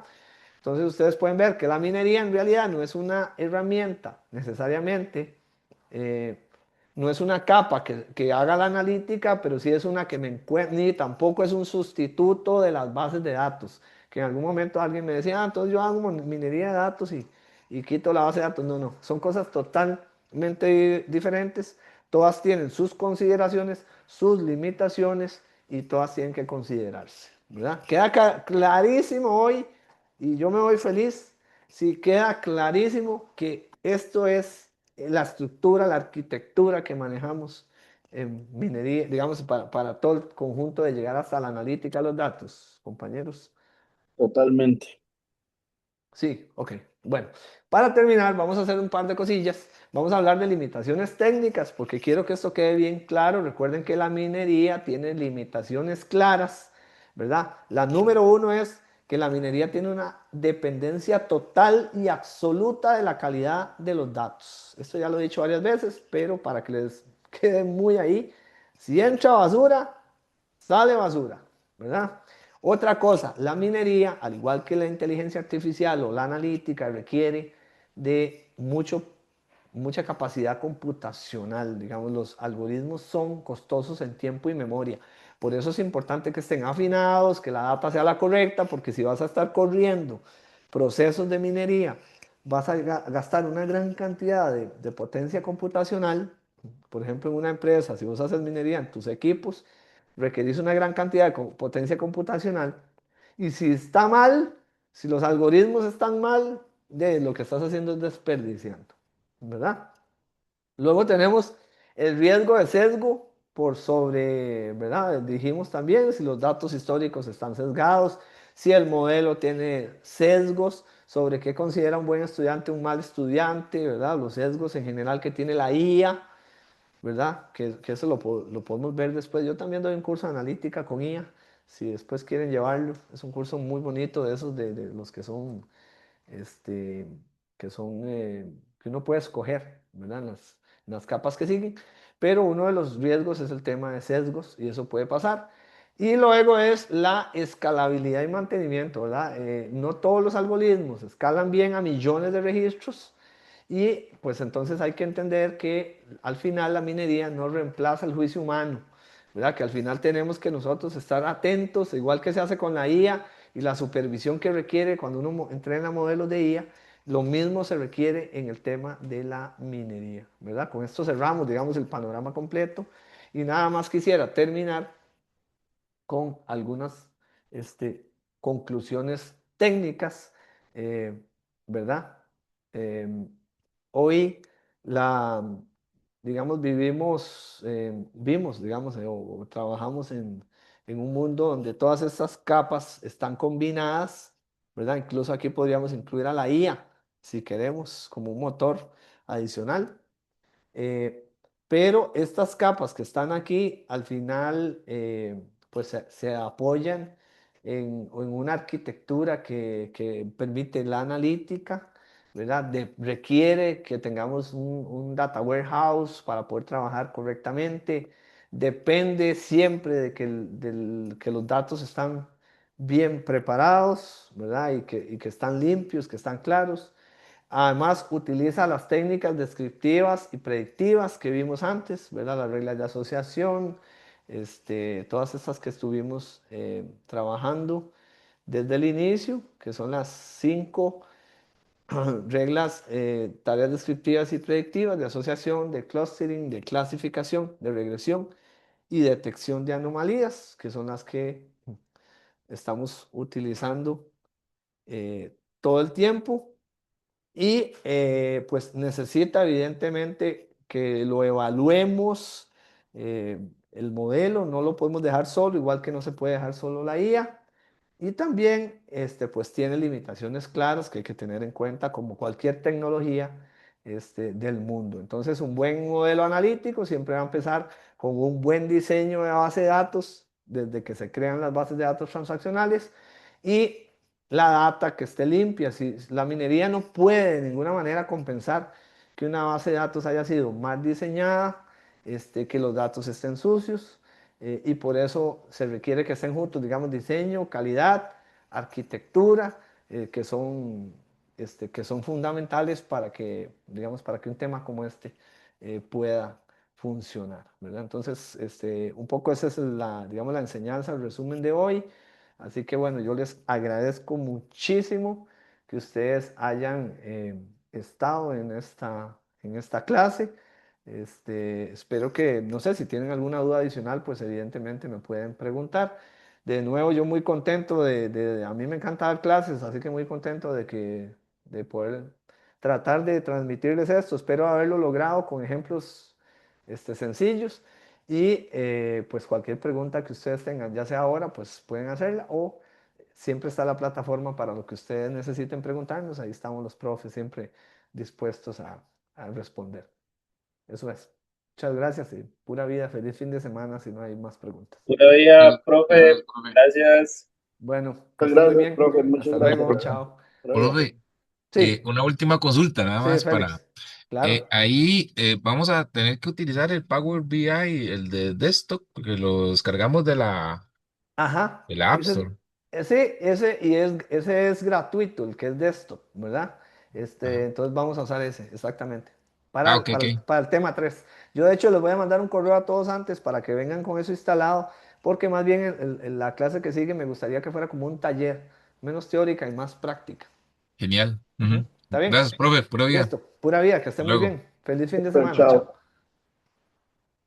Entonces ustedes pueden ver que la minería en realidad no es una herramienta necesariamente, eh, no es una capa que haga la analítica, pero sí es una que me encuentra, ni tampoco es un sustituto de las bases de datos, que en algún momento alguien me decía, entonces yo hago minería de datos y quito la base de datos. No, no, son cosas totalmente diferentes, todas tienen sus consideraciones, sus limitaciones y todas tienen que considerarse. ¿verdad? Queda clarísimo hoy y yo me voy feliz si queda clarísimo que esto es la estructura, la arquitectura que manejamos en minería, digamos, para todo el conjunto de llegar hasta la analítica de los datos, compañeros. Totalmente. Sí, ok. Bueno, para terminar, vamos a hacer un par de cosillas. Vamos a hablar de limitaciones técnicas, porque quiero que esto quede bien claro. Recuerden que la minería tiene limitaciones claras, ¿verdad? La número uno es que la minería tiene una dependencia total y absoluta de la calidad de los datos. Esto ya lo he dicho varias veces, pero para que les quede muy ahí, si entra basura, sale basura, ¿verdad? Otra cosa, la minería, al igual que la inteligencia artificial o la analítica, requiere de mucha capacidad computacional. Digamos, los algoritmos son costosos en tiempo y memoria. Por eso es importante que estén afinados, que la data sea la correcta, porque si vas a estar corriendo procesos de minería, vas a gastar una gran cantidad de potencia computacional. Por ejemplo, en una empresa, si vos haces minería en tus equipos, requerís una gran cantidad de potencia computacional. Y si está mal, si los algoritmos están mal, de lo que estás haciendo es desperdiciando, ¿verdad? Luego tenemos el riesgo de sesgo por sobre, ¿verdad? Dijimos también si los datos históricos están sesgados, si el modelo tiene sesgos sobre qué considera un buen estudiante, un mal estudiante, ¿verdad? Los sesgos en general que tiene la IA, ¿verdad? Que eso lo podemos ver después. Yo también doy un curso de analítica con IA, si después quieren llevarlo. Es un curso muy bonito de esos de los este, que son, que uno puede escoger, ¿verdad? En las capas que siguen. Pero uno de los riesgos es el tema de sesgos y eso puede pasar. Y luego es la escalabilidad y mantenimiento, ¿verdad? No todos los algoritmos escalan bien a millones de registros y pues entonces hay que entender que al final la minería no reemplaza el juicio humano, ¿verdad? Que al final tenemos que nosotros estar atentos, igual que se hace con la IA y la supervisión que requiere cuando uno entrena modelos de IA, lo mismo se requiere en el tema de la minería, ¿verdad? Con esto cerramos, digamos, el panorama completo y nada más quisiera terminar con algunas conclusiones técnicas, eh, ¿verdad? Em, Hoy la, digamos, vimos, digamos, o trabajamos en un mundo donde todas estas capas están combinadas, ¿verdad? Incluso aquí podríamos incluir a la IA, si queremos, como un motor adicional. Eh, pero estas capas que están aquí, al final, pues se apoyan en una arquitectura que permite la analítica, ¿verdad? Requiere que tengamos un data warehouse para poder trabajar correctamente. Depende siempre de que los datos están bien preparados, ¿verdad? Y que están limpios, que están claros. Además, utiliza las técnicas descriptivas y predictivas que vimos antes, ¿verdad? Las reglas de asociación, todas estas que estuvimos trabajando desde el inicio, que son las 5 reglas, tareas descriptivas y predictivas de asociación, de clustering, de clasificación, de regresión y detección de anomalías, que son las que estamos utilizando todo el tiempo. Y pues necesita evidentemente que lo evaluemos, el modelo, no lo podemos dejar solo, igual que no se puede dejar solo la IA. Y también pues tiene limitaciones claras que hay que tener en cuenta como cualquier tecnología del mundo. Entonces un buen modelo analítico siempre va a empezar con un buen diseño de base de datos desde que se crean las bases de datos transaccionales y la data que esté limpia. Si la minería no puede de ninguna manera compensar que una base de datos haya sido mal diseñada, que los datos estén sucios, y por eso se requiere que estén juntos, digamos, diseño, calidad, arquitectura, que son fundamentales para que, digamos, para que un tema como este pueda funcionar, ¿verdad? Entonces, un poco esa es la, digamos, la enseñanza, el resumen de hoy. Así que bueno, yo les agradezco muchísimo que ustedes hayan estado en esta clase. Espero que, no sé, si tienen alguna duda adicional, pues evidentemente me pueden preguntar. de nuevo, yo muy contento a mí me encanta dar clases, así que muy contento de poder tratar de transmitirles esto. Espero haberlo logrado con ejemplos sencillos y pues cualquier pregunta que ustedes tengan, ya sea ahora, pues pueden hacerla o siempre está la plataforma para lo que ustedes necesiten preguntarnos. Ahí estamos los profes siempre dispuestos a responder. Eso es. Muchas gracias y pura vida. Feliz fin de semana si no hay más preguntas. Puro día, Igual, profe. profe. Gracias. Bueno, que Muchas esté muy gracias, bien. profe. Muchas Hasta gracias. luego. Profe. Chao. Hasta luego. Profe, Sí, una última consulta nada sí, más para... Félix. Claro. ahí vamos a tener que utilizar el Power BI, el de desktop, porque lo descargamos Ajá. de la App Store. Ese es gratuito, el que es desktop, ¿verdad? Ajá. Entonces vamos a usar ese, exactamente. Ah, ok, ok. Para el tema 3. Yo de hecho les voy a mandar un correo a todos antes para que vengan con eso instalado, porque más bien la clase que sigue me gustaría que fuera como un taller, menos teórica y más práctica. Genial. Ujú. Ujú. ¿Está bien? Gracias, profe. Pura vida. Listo. Pura vida, que esté Hasta muy luego. bien. Feliz fin de Pero semana. Chao. chao.